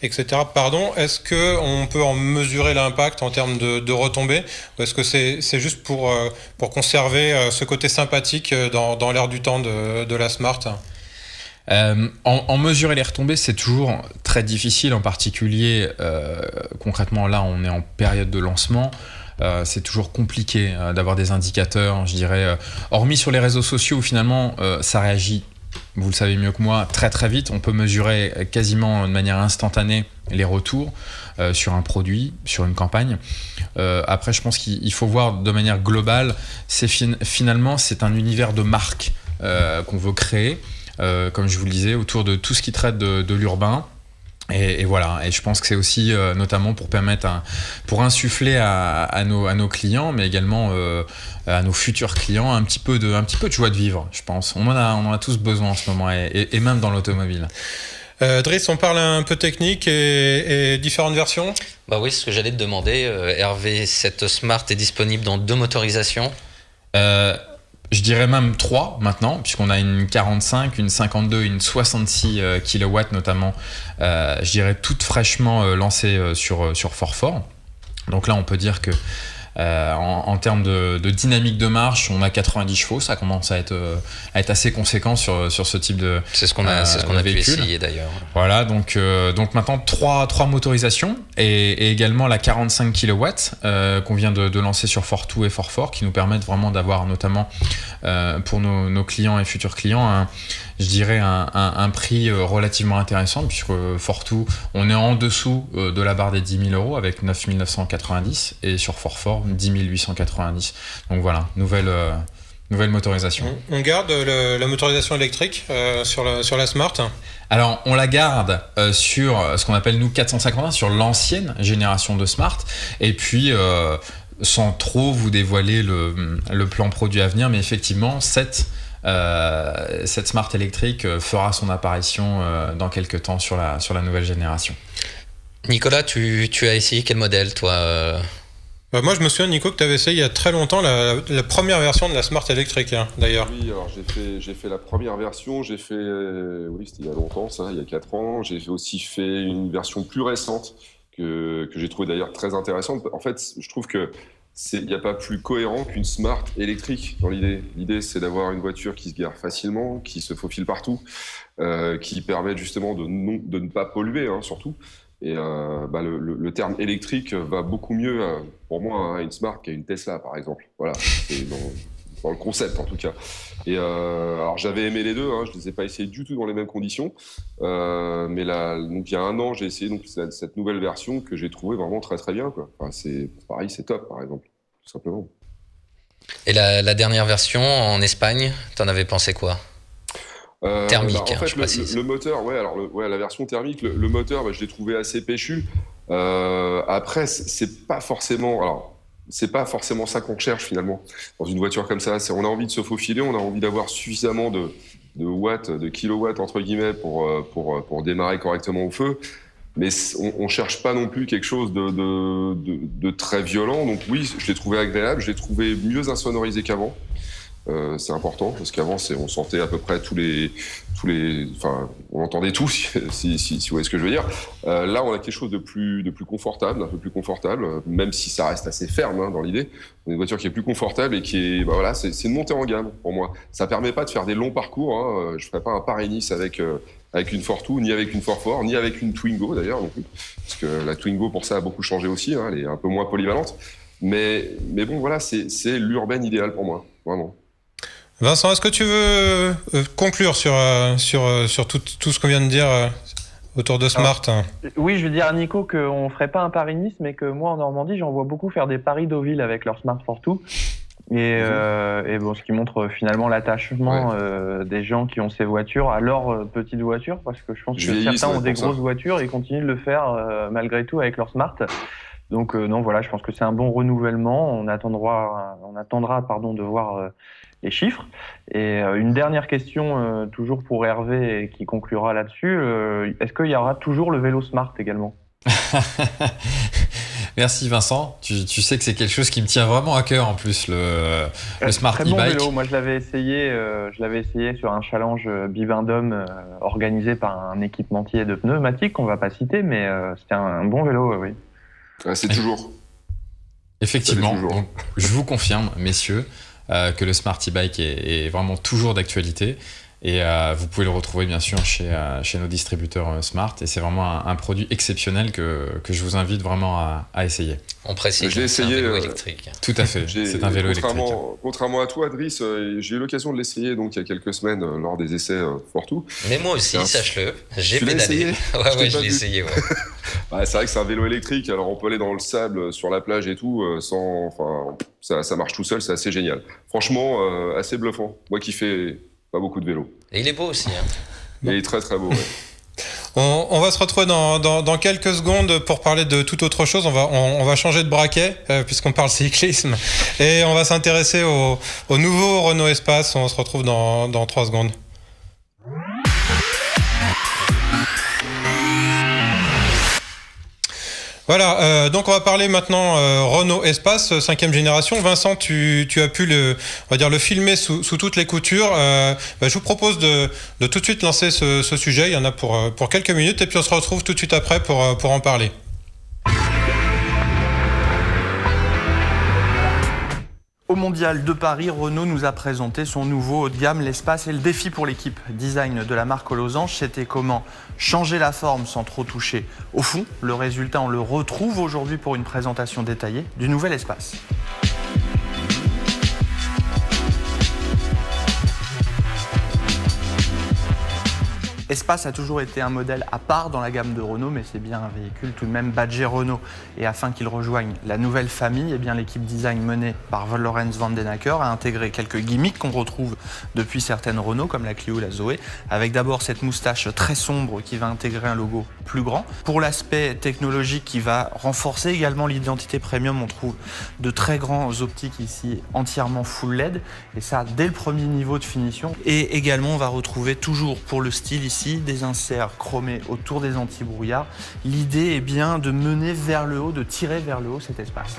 S1: etc. Pardon, est-ce que on peut en mesurer l'impact en termes de retombées, ou est-ce que c'est juste pour conserver ce côté sympathique dans l'air du temps de la Smart?
S5: En mesurer les retombées, c'est toujours très difficile, en particulier concrètement là on est en période de lancement. C'est toujours compliqué d'avoir des indicateurs, je dirais, hormis sur les réseaux sociaux où finalement ça réagit, vous le savez mieux que moi, très très vite. On peut mesurer quasiment de manière instantanée les retours sur un produit, sur une campagne. Après, je pense qu'il faut voir de manière globale, finalement c'est un univers de marque qu'on veut créer. Comme je vous le disais, autour de tout ce qui traite de l'urbain. Et voilà, et je pense que c'est aussi notamment pour insuffler à nos clients, mais également à nos futurs clients, un petit peu de joie de vivre, je pense. On en a tous besoin en ce moment, et même dans l'automobile.
S1: Driss, on parle un peu technique et différentes versions.
S2: Oui, c'est ce que j'allais te demander. Hervé, cette Smart est disponible dans 2 motorisations.
S5: Je dirais même 3 maintenant, puisqu'on a une 45, une 52, une 66 kW notamment, je dirais toutes fraîchement lancées sur Fort. Donc là, on peut dire que en termes de dynamique de marche, on a 90 chevaux, ça commence à être assez conséquent sur ce type de
S2: c'est ce qu'on a pu essayer d'ailleurs.
S5: Voilà, donc maintenant 3 motorisations et également la 45 kW qu'on vient de lancer sur Fortwo et Fort, qui nous permettent vraiment d'avoir notamment pour nos clients et futurs clients je dirais un prix relativement intéressant, puisque Fortwo, on est en dessous de la barre des 10 000 € avec 9 990 et sur Fort 10 890. Donc voilà, nouvelle motorisation.
S1: On garde la motorisation électrique sur la Smart.
S5: Alors on la garde sur ce qu'on appelle nous 450, sur l'ancienne génération de Smart, et puis sans trop vous dévoiler le plan produit à venir, mais effectivement cette Smart électrique fera son apparition dans quelques temps sur la nouvelle génération.
S2: Nicolas, tu as essayé quel modèle, toi
S1: Moi, je me souviens, Nico, que tu avais essayé il y a très longtemps la première version de la Smart électrique, d'ailleurs.
S4: Oui, alors j'ai fait la première version, oui, c'était il y a longtemps, ça, il y a 4 ans. J'ai aussi fait une version plus récente que j'ai trouvé d'ailleurs très intéressante. En fait, je trouve que il n'y a pas plus cohérent qu'une Smart électrique dans l'idée. L'idée, c'est d'avoir une voiture qui se gare facilement, qui se faufile partout, qui permet justement de ne pas polluer, surtout. Et le terme électrique va beaucoup mieux, pour moi, à une Smart qu'à une Tesla, par exemple. Voilà, dans le concept en tout cas. Et alors j'avais aimé les deux, hein, je les ai pas essayés du tout dans les mêmes conditions, mais là, donc il y a un an, j'ai essayé donc cette nouvelle version que j'ai trouvée vraiment très très bien, quoi. Enfin, c'est pareil, c'est top par exemple, tout simplement.
S2: Et la dernière version en Espagne, t'en avais pensé quoi? Thermique,
S4: en fait,
S2: je précise.
S4: le moteur, la version thermique, le moteur, je l'ai trouvé assez péchu. Après, c'est pas forcément ça qu'on cherche finalement dans une voiture comme ça. On a envie de se faufiler, on a envie d'avoir suffisamment de watts, de kilowatts entre guillemets pour démarrer correctement au feu. Mais on cherche pas non plus quelque chose de très violent. Donc oui, je l'ai trouvé agréable, je l'ai trouvé mieux insonorisé qu'avant. C'est important parce qu'avant on sentait à peu près enfin on entendait tout si vous voyez ce que je veux dire. Là on a quelque chose de plus confortable, un peu plus confortable, même si ça reste assez ferme hein, dans l'idée. On a une voiture qui est plus confortable et qui est c'est une montée en gamme pour moi. Ça permet pas de faire des longs parcours. Hein. Je ferai pas un Paris-Nice avec une Fortwo, ni avec une Forfort, ni avec une Twingo d'ailleurs non plus, parce que la Twingo pour ça a beaucoup changé aussi. Hein. Elle est un peu moins polyvalente, mais bon voilà, c'est l'urbaine idéale pour moi, vraiment.
S1: Vincent, est-ce que tu veux conclure sur tout ce qu'on vient de dire autour de Smart?
S3: Oui, je veux dire à Nico qu'on ne ferait pas un Paris-Nice, mais que moi en Normandie, j'en vois beaucoup faire des Paris-Deauville avec leur Smart Fortwo. Et bon, ce qui montre finalement l'attachement des gens qui ont ces voitures à leur petite voiture, parce que je pense que certains ont des grosses voitures et continuent de le faire malgré tout avec leur Smart. Donc non, voilà, je pense que c'est un bon renouvellement. On attendra de voir les chiffres. Et une dernière question, toujours pour Hervé, et qui conclura là-dessus. Est-ce qu'il y aura toujours le vélo Smart également?
S5: Merci Vincent. Tu sais que c'est quelque chose qui me tient vraiment à cœur en plus, le Smart
S3: Très
S5: e-bike.
S3: bon vélo. Moi, je l'avais essayé sur un challenge Bivendum organisé par un équipementier de pneumatiques qu'on va pas citer, mais c'était un bon vélo, oui.
S4: C'est toujours.
S5: Effectivement. Donc, je vous confirme, messieurs, que le Smart e-bike est vraiment toujours d'actualité. Et vous pouvez le retrouver bien sûr chez nos distributeurs Smart. Et c'est vraiment un produit exceptionnel que je vous invite vraiment à essayer.
S2: On précise, c'est un vélo électrique.
S5: Tout à fait, c'est un vélo électrique.
S4: Contrairement à toi, Driss, j'ai eu l'occasion de l'essayer donc, il y a quelques semaines lors des essais Fortwo.
S2: Mais moi aussi, sache-le, j'ai pédalé. Ouais, je l'ai essayé. Ouais.
S4: C'est vrai que c'est un vélo électrique, alors on peut aller dans le sable, sur la plage et tout, ça marche tout seul, c'est assez génial. Franchement, assez bluffant. Moi qui fais pas beaucoup de vélo.
S2: Et il est beau aussi. Hein.
S4: Il est très très beau, ouais.
S1: On va se retrouver dans quelques secondes pour parler de toute autre chose. On va changer de braquet puisqu'on parle cyclisme et on va s'intéresser au nouveau Renault Espace. On se retrouve dans 3 secondes. Voilà, donc on va parler maintenant Renault Espace 5e génération. Vincent, tu as pu le filmer sous toutes les coutures. Je vous propose de tout de suite lancer ce sujet. Il y en a pour quelques minutes et puis on se retrouve tout de suite après pour en parler.
S6: Au Mondial de Paris, Renault nous a présenté son nouveau haut de gamme, l'Espace, et le défi pour l'équipe design de la marque aux losanges, c'était comment changer la forme sans trop toucher au fond. Le résultat, on le retrouve aujourd'hui pour une présentation détaillée du nouvel Espace. Espace a toujours été un modèle à part dans la gamme de Renault, mais c'est bien un véhicule tout de même badgé Renault. Et afin qu'il rejoigne la nouvelle famille, eh bien, l'équipe design menée par Lorenz van den Acker a intégré quelques gimmicks qu'on retrouve depuis certaines Renault, comme la Clio ou la Zoé, avec d'abord cette moustache très sombre qui va intégrer un logo plus grand. Pour l'aspect technologique qui va renforcer également l'identité premium, on trouve de très grands optiques ici entièrement full LED, et ça dès le premier niveau de finition. Et également on va retrouver toujours pour le style ici des inserts chromés autour des anti-brouillards. L'idée est bien de mener vers le haut, de tirer vers le haut cet espace.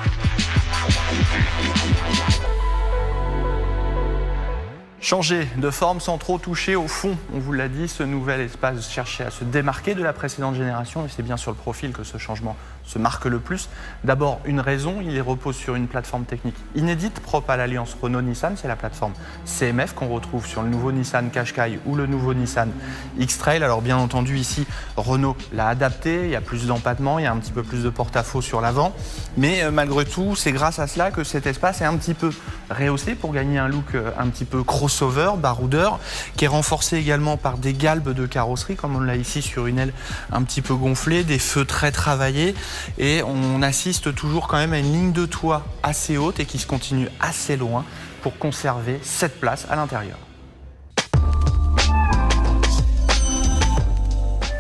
S6: Changer de forme sans trop toucher au fond. On vous l'a dit, ce nouvel espace cherchait à se démarquer de la précédente génération et c'est bien sur le profil que ce changement se marque le plus. D'abord, une raison, il repose sur une plateforme technique inédite propre à l'alliance Renault-Nissan. C'est la plateforme CMF qu'on retrouve sur le nouveau Nissan Qashqai ou le nouveau Nissan X-Trail. Alors bien entendu, ici, Renault l'a adapté. Il y a plus d'empattement, il y a un petit peu plus de porte-à-faux sur l'avant. Mais malgré tout, c'est grâce à cela que cet espace est un petit peu rehaussé pour gagner un look un petit peu crossover, baroudeur, qui est renforcé également par des galbes de carrosserie, comme on l'a ici sur une aile un petit peu gonflée, des feux très travaillés. Et on assiste toujours quand même à une ligne de toit assez haute et qui se continue assez loin pour conserver cette place à l'intérieur.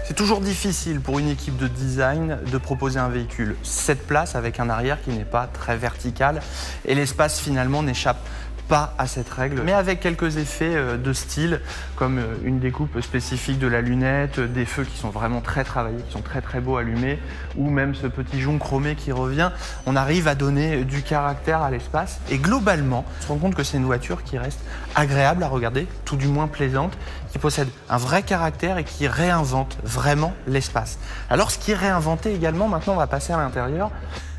S6: C'est toujours difficile pour une équipe de design de proposer un véhicule 7 places avec un arrière qui n'est pas très vertical et l'espace finalement n'échappe pas à cette règle, mais avec quelques effets de style, comme une découpe spécifique de la lunette, des feux qui sont vraiment très travaillés, qui sont très très beaux allumés, ou même ce petit jonc chromé qui revient. On arrive à donner du caractère à l'espace et globalement, on se rend compte que c'est une voiture qui reste agréable à regarder, tout du moins plaisante, qui possède un vrai caractère et qui réinvente vraiment l'espace. Alors ce qui est réinventé également, maintenant on va passer à l'intérieur.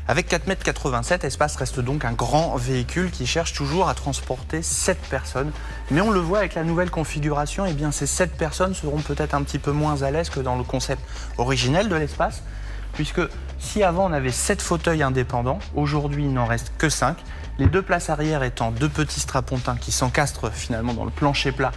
S6: Avec 4,87 m, Espace reste donc un grand véhicule qui cherche toujours à transporter 7 personnes. Mais on le voit avec la nouvelle configuration, eh bien ces 7 personnes seront peut-être un petit peu moins à l'aise que dans le concept originel de l'Espace, puisque si avant on avait 7 fauteuils indépendants, aujourd'hui il n'en reste que 5. Les 2 places arrière étant 2 petits strapontins qui s'encastrent finalement dans le plancher plat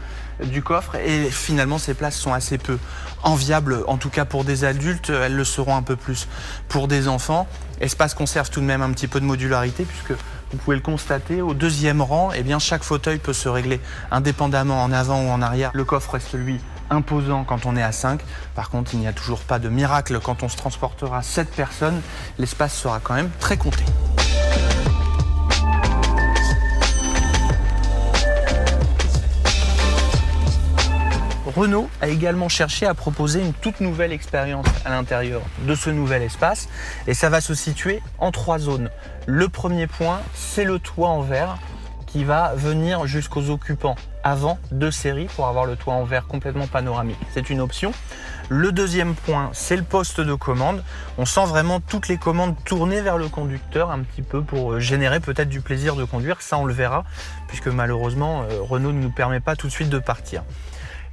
S6: du coffre et finalement ces places sont assez peu enviables, en tout cas pour des adultes, elles le seront un peu plus pour des enfants. Espace conserve tout de même un petit peu de modularité puisque vous pouvez le constater, au 2e rang, eh bien, chaque fauteuil peut se régler indépendamment en avant ou en arrière. Le coffre reste lui imposant quand on est à 5. Par contre, il n'y a toujours pas de miracle quand on se transportera 7 personnes. L'espace sera quand même très compté. Renault a également cherché à proposer une toute nouvelle expérience à l'intérieur de ce nouvel espace et ça va se situer en 3 zones. Le premier point, c'est le toit en verre qui va venir jusqu'aux occupants avant de série pour avoir le toit en verre complètement panoramique. C'est une option. Le deuxième point, c'est le poste de commande. On sent vraiment toutes les commandes tournées vers le conducteur un petit peu pour générer peut-être du plaisir de conduire. Ça, on le verra puisque malheureusement, Renault ne nous permet pas tout de suite de partir.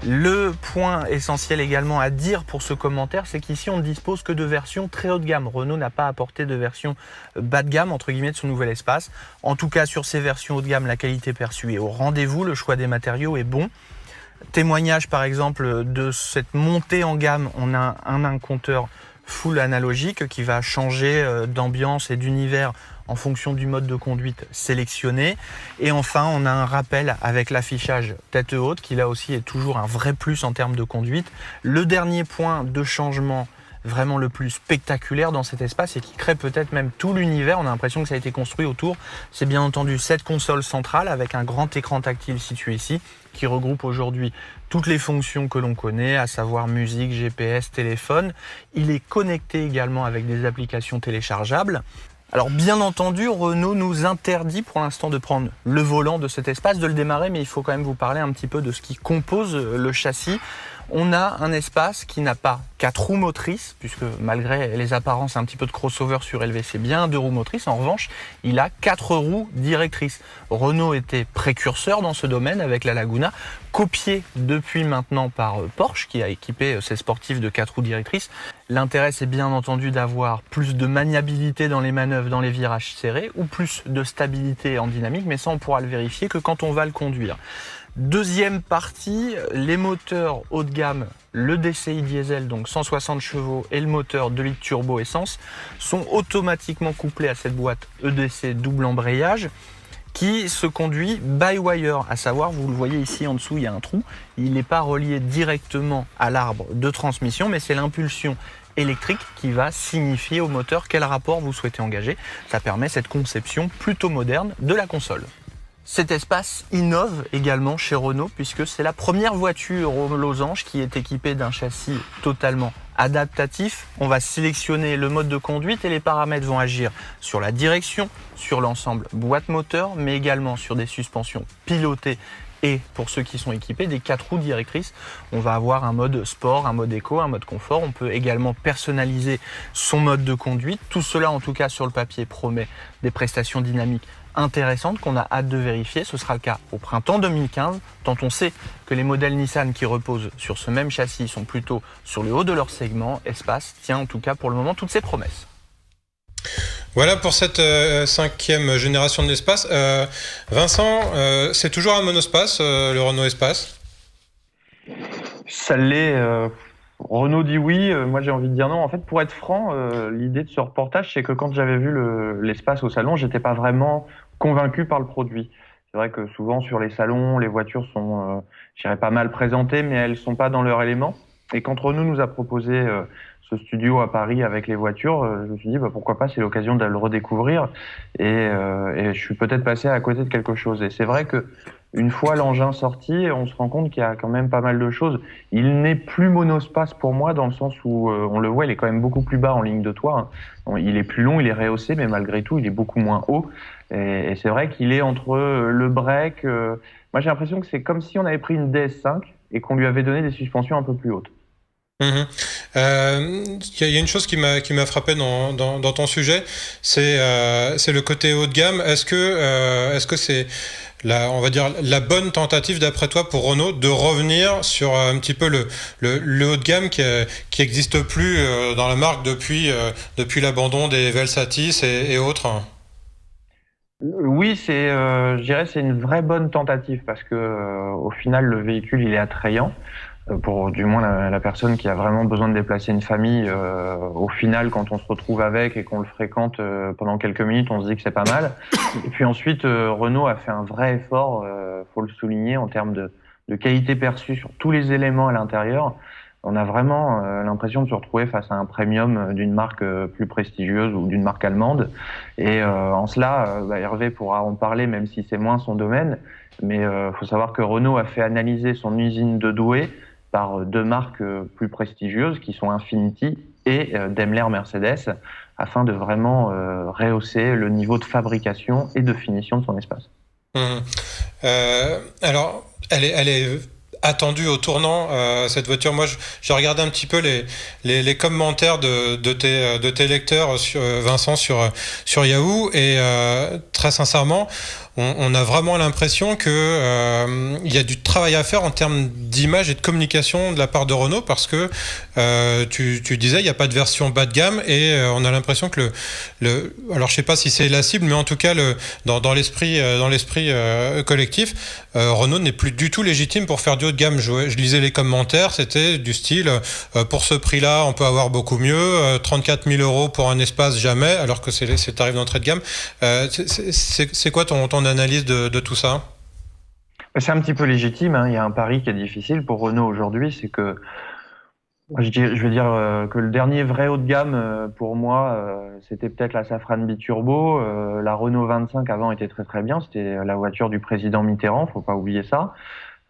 S6: Le point essentiel également à dire pour ce commentaire, c'est qu'ici on ne dispose que de versions très haut de gamme. Renault n'a pas apporté de version bas de gamme entre guillemets de ce nouvel espace. En tout cas sur ces versions haut de gamme, la qualité perçue est au rendez-vous, le choix des matériaux est bon. Témoignage par exemple de cette montée en gamme, on a un compteur full analogique qui va changer d'ambiance et d'univers en fonction du mode de conduite sélectionné. Et enfin, on a un rappel avec l'affichage tête haute qui là aussi est toujours un vrai plus en termes de conduite. Le dernier point de changement vraiment le plus spectaculaire dans cet espace et qui crée peut-être même tout l'univers, on a l'impression que ça a été construit autour, c'est bien entendu cette console centrale avec un grand écran tactile situé ici qui regroupe aujourd'hui toutes les fonctions que l'on connaît, à savoir musique, GPS, téléphone. Il est connecté également avec des applications téléchargeables. Alors bien entendu, Renault nous interdit pour l'instant de prendre le volant de cet espace, de le démarrer, mais il faut quand même vous parler un petit peu de ce qui compose le châssis. On a un espace qui n'a pas 4 roues motrices, puisque malgré les apparences un petit peu de crossover surélevé, c'est bien 2 roues motrices. En revanche, il a 4 roues directrices. Renault était précurseur dans ce domaine avec la Laguna, copié depuis maintenant par Porsche, qui a équipé ses sportifs de 4 roues directrices. L'intérêt, c'est bien entendu d'avoir plus de maniabilité dans les manœuvres, dans les virages serrés, ou plus de stabilité en dynamique, mais ça, on pourra le vérifier que quand on va le conduire. Deuxième partie, les moteurs haut de gamme, le DCI diesel, donc 160 chevaux, et le moteur 2 litres turbo essence, sont automatiquement couplés à cette boîte EDC double embrayage qui se conduit by wire, à savoir, vous le voyez ici en dessous, il y a un trou, il n'est pas relié directement à l'arbre de transmission, mais c'est l'impulsion électrique qui va signifier au moteur quel rapport vous souhaitez engager. Ça permet cette conception plutôt moderne de la console. Cet espace innove également chez Renault puisque c'est la première voiture aux losanges qui est équipée d'un châssis totalement adaptatif. On va sélectionner le mode de conduite et les paramètres vont agir sur la direction, sur l'ensemble boîte moteur, mais également sur des suspensions pilotées et pour ceux qui sont équipés des 4 roues directrices. On va avoir un mode sport, un mode éco, un mode confort. On peut également personnaliser son mode de conduite. Tout cela, en tout cas sur le papier, promet des prestations dynamiques intéressantes qu'on a hâte de vérifier. Ce sera le cas au printemps 2015, tant on sait que les modèles Nissan qui reposent sur ce même châssis sont plutôt sur le haut de leur segment. Espace tient en tout cas pour le moment toutes ses promesses.
S1: Voilà pour cette 5e génération de l'Espace. Vincent, c'est toujours un monospace, le Renault Espace?
S3: Ça l'est. Renault dit oui, moi j'ai envie de dire non. En fait, pour être franc, l'idée de ce reportage, c'est que quand j'avais vu l'Espace au salon, j'étais pas vraiment convaincu par le produit. C'est vrai que souvent sur les salons, les voitures sont, je dirais, pas mal présentées, mais elles sont pas dans leur élément. Et quand Renault nous a proposé ce studio à Paris avec les voitures, je me suis dit pourquoi pas, c'est l'occasion de le redécouvrir. Et je suis peut-être passé à côté de quelque chose. Et c'est vrai que une fois l'engin sorti, on se rend compte qu'il y a quand même pas mal de choses. Il n'est plus monospace pour moi dans le sens où on le voit, il est quand même beaucoup plus bas en ligne de toit. Il est plus long, il est rehaussé, mais malgré tout, il est beaucoup moins haut. Et c'est vrai qu'il est entre le break. Moi, j'ai l'impression que c'est comme si on avait pris une DS5 et qu'on lui avait donné des suspensions un peu plus hautes.
S1: Il y a une chose qui m'a frappé dans ton sujet, c'est le côté haut de gamme. Est-ce que c'est on va dire la bonne tentative d'après toi pour Renault de revenir sur un petit peu le haut de gamme qui existe plus dans la marque depuis l'abandon des Velsatis et autres?
S3: Oui, je dirais c'est une vraie bonne tentative parce que au final le véhicule il est attrayant. Pour du moins la personne qui a vraiment besoin de déplacer une famille, au final, quand on se retrouve avec et qu'on le fréquente pendant quelques minutes, on se dit que c'est pas mal. Et puis ensuite, Renault a fait un vrai effort, faut le souligner, en termes de qualité perçue sur tous les éléments à l'intérieur. On a vraiment l'impression de se retrouver face à un premium d'une marque plus prestigieuse ou d'une marque allemande. Et en cela, Hervé pourra en parler, même si c'est moins son domaine. Mais faut savoir que Renault a fait analyser son usine de Douai par 2 marques plus prestigieuses qui sont Infiniti et Daimler Mercedes afin de vraiment rehausser le niveau de fabrication et de finition de son espace.
S1: Alors, elle est attendue au tournant, cette voiture. Moi, j'ai regardé un petit peu les commentaires de tes lecteurs, Vincent, sur Yahoo, et très sincèrement, on a vraiment l'impression que il y a du travail à faire en termes d'image et de communication de la part de Renault, parce que tu disais il n'y a pas de version bas de gamme, et on a l'impression que alors je sais pas si c'est la cible, mais en tout cas dans l'esprit collectif, Renault n'est plus du tout légitime pour faire du haut de gamme. Je lisais les commentaires, c'était du style pour ce prix-là on peut avoir beaucoup mieux, 34 000 € pour un espace, jamais, alors que c'est le tarif d'entrée de gamme. C'est quoi ton analyse de tout ça?
S3: C'est un petit peu légitime, hein. Il y a un pari qui est difficile pour Renault aujourd'hui, c'est que je vais dire que le dernier vrai haut de gamme pour moi, c'était peut-être la Safran Biturbo. La Renault 25 avant était très très bien, c'était la voiture du président Mitterrand, faut pas oublier ça.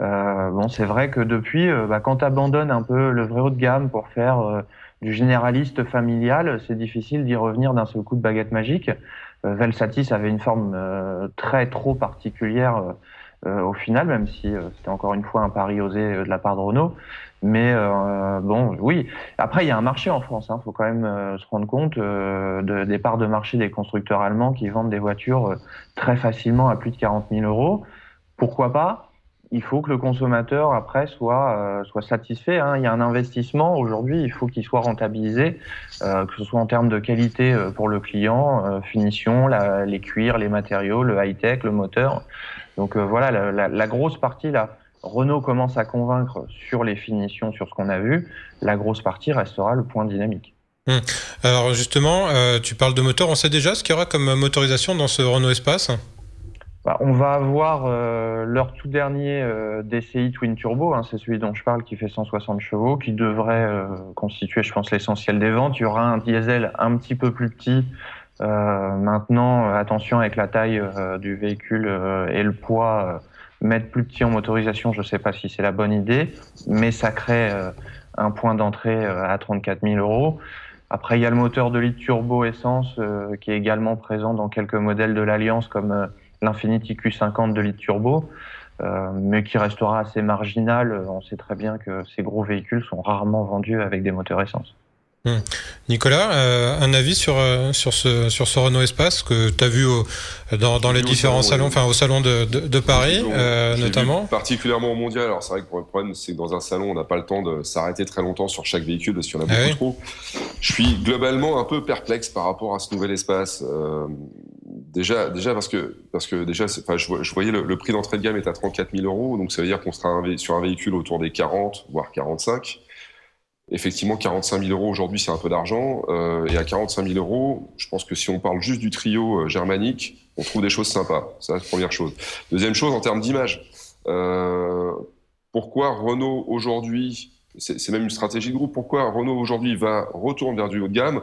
S3: C'est vrai que depuis, quand tu abandonnes un peu le vrai haut de gamme pour faire du généraliste familial, c'est difficile d'y revenir d'un seul coup de baguette magique. Velsatis avait une forme trop particulière au final, même si c'était encore une fois un pari osé de la part de Renault. Mais oui. Après, il y a un marché en France. Faut quand même se rendre compte des parts de marché des constructeurs allemands qui vendent des voitures très facilement à plus de 40 000 €. Pourquoi pas? Il faut que le consommateur après soit satisfait. Il y a un investissement aujourd'hui, il faut qu'il soit rentabilisé, que ce soit en termes de qualité pour le client, finition, les cuirs, les matériaux, le high-tech, le moteur. Donc voilà, la grosse partie là, Renault commence à convaincre sur les finitions, sur ce qu'on a vu. La grosse partie restera le point dynamique.
S1: Alors justement, tu parles de moteur, on sait déjà ce qu'il y aura comme motorisation dans ce Renault Espace?
S3: On va avoir leur tout dernier DCI Twin Turbo, c'est celui dont je parle, qui fait 160 chevaux, qui devrait constituer, je pense, l'essentiel des ventes. Il y aura un diesel un petit peu plus petit. Maintenant, attention avec la taille du véhicule et le poids, mettre plus petit en motorisation, je ne sais pas si c'est la bonne idée, mais ça crée un point d'entrée à 34 000 €. Après, il y a le moteur 2 litres turbo essence qui est également présent dans quelques modèles de l'Alliance, comme l'Infiniti Q50 2 litres turbo. mais qui restera assez marginal. On sait très bien que ces gros véhicules sont rarement vendus avec des moteurs essence.
S1: Nicolas, un avis sur ce Renault Espace que tu as vu dans les différents salons, enfin au salon de Paris notamment.
S4: Particulièrement au mondial. Alors c'est vrai que le problème, c'est que dans un salon, on n'a pas le temps de s'arrêter très longtemps sur chaque véhicule parce qu'il y en a beaucoup trop. Je suis globalement un peu perplexe par rapport à ce nouvel Espace. Déjà parce que déjà, je voyais le prix d'entrée de gamme est à 34 000 €, donc ça veut dire qu'on sera sur un véhicule autour des 40, voire 45. Effectivement, 45 000 € aujourd'hui, c'est un peu d'argent. Et à 45 000 €, je pense que si on parle juste du trio germanique, on trouve des choses sympas. Ça, c'est la première chose. Deuxième chose, en termes d'image. Pourquoi Renault aujourd'hui, c'est même une stratégie de groupe, pourquoi Renault aujourd'hui retourne vers du haut de gamme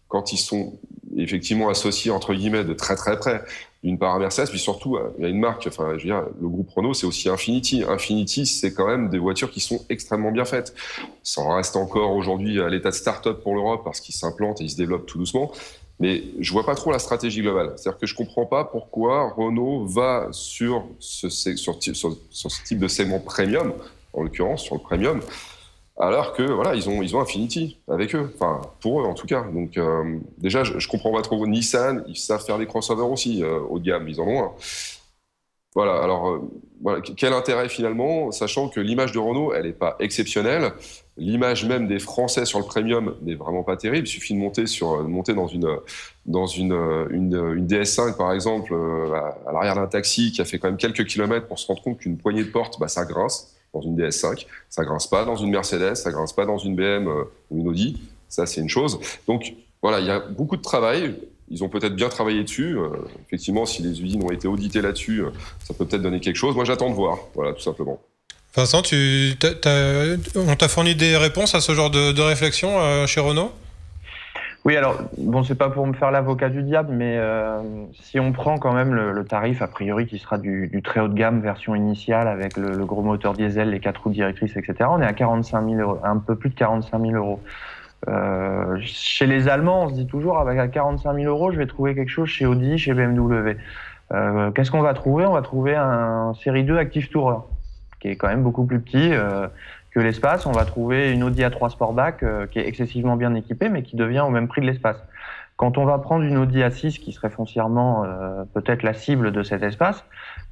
S4: quand ils sont effectivement associés, entre guillemets, de très très près, d'une part à Mercedes, puis surtout, il y a une marque, enfin, je veux dire, le groupe Renault, c'est aussi Infiniti. Infiniti, c'est quand même des voitures qui sont extrêmement bien faites. Ça en reste encore aujourd'hui à l'état de start-up pour l'Europe parce qu'ils s'implantent et ils se développent tout doucement. Mais je vois pas trop la stratégie globale. C'est-à-dire que je comprends pas pourquoi Renault va sur ce type de segment premium, en l'occurrence, sur le premium, alors que voilà, ils ont Infiniti avec eux, enfin pour eux en tout cas. Donc déjà, je comprends pas trop. Nissan, ils savent faire des crossovers aussi haut de gamme, ils en ont un. Voilà. Alors voilà, quel intérêt finalement, sachant que l'image de Renault, elle est pas exceptionnelle. L'image même des Français sur le premium n'est vraiment pas terrible. Il suffit de monter dans une DS5 par exemple à l'arrière d'un taxi qui a fait quand même quelques kilomètres pour se rendre compte qu'une poignée de porte, ça grince. Dans une DS5, ça grince pas dans une Mercedes, ça grince pas dans une BM ou une Audi, ça c'est une chose. Donc voilà, il y a beaucoup de travail, ils ont peut-être bien travaillé dessus, effectivement si les usines ont été auditées là-dessus, ça peut peut-être donner quelque chose, moi j'attends de voir, voilà tout simplement.
S1: Vincent, on t'a fourni des réponses à ce genre de réflexion chez Renault ?
S3: Oui, alors, bon, c'est pas pour me faire l'avocat du diable, mais si on prend quand même le tarif, a priori, qui sera du très haut de gamme, version initiale, avec le gros moteur diesel, les 4 roues directrices, etc., on est à 45 000 €, un peu plus de 45 000 €. Chez les Allemands, on se dit toujours, avec à 45 000 €, je vais trouver quelque chose chez Audi, chez BMW. Qu'est-ce qu'on va trouver ? On va trouver un Série 2 Active Tourer, qui est quand même beaucoup plus petit que l'Espace. On va trouver une Audi A3 Sportback qui est excessivement bien équipée, mais qui devient au même prix de l'Espace. Quand on va prendre une Audi A6, qui serait foncièrement peut-être la cible de cet Espace,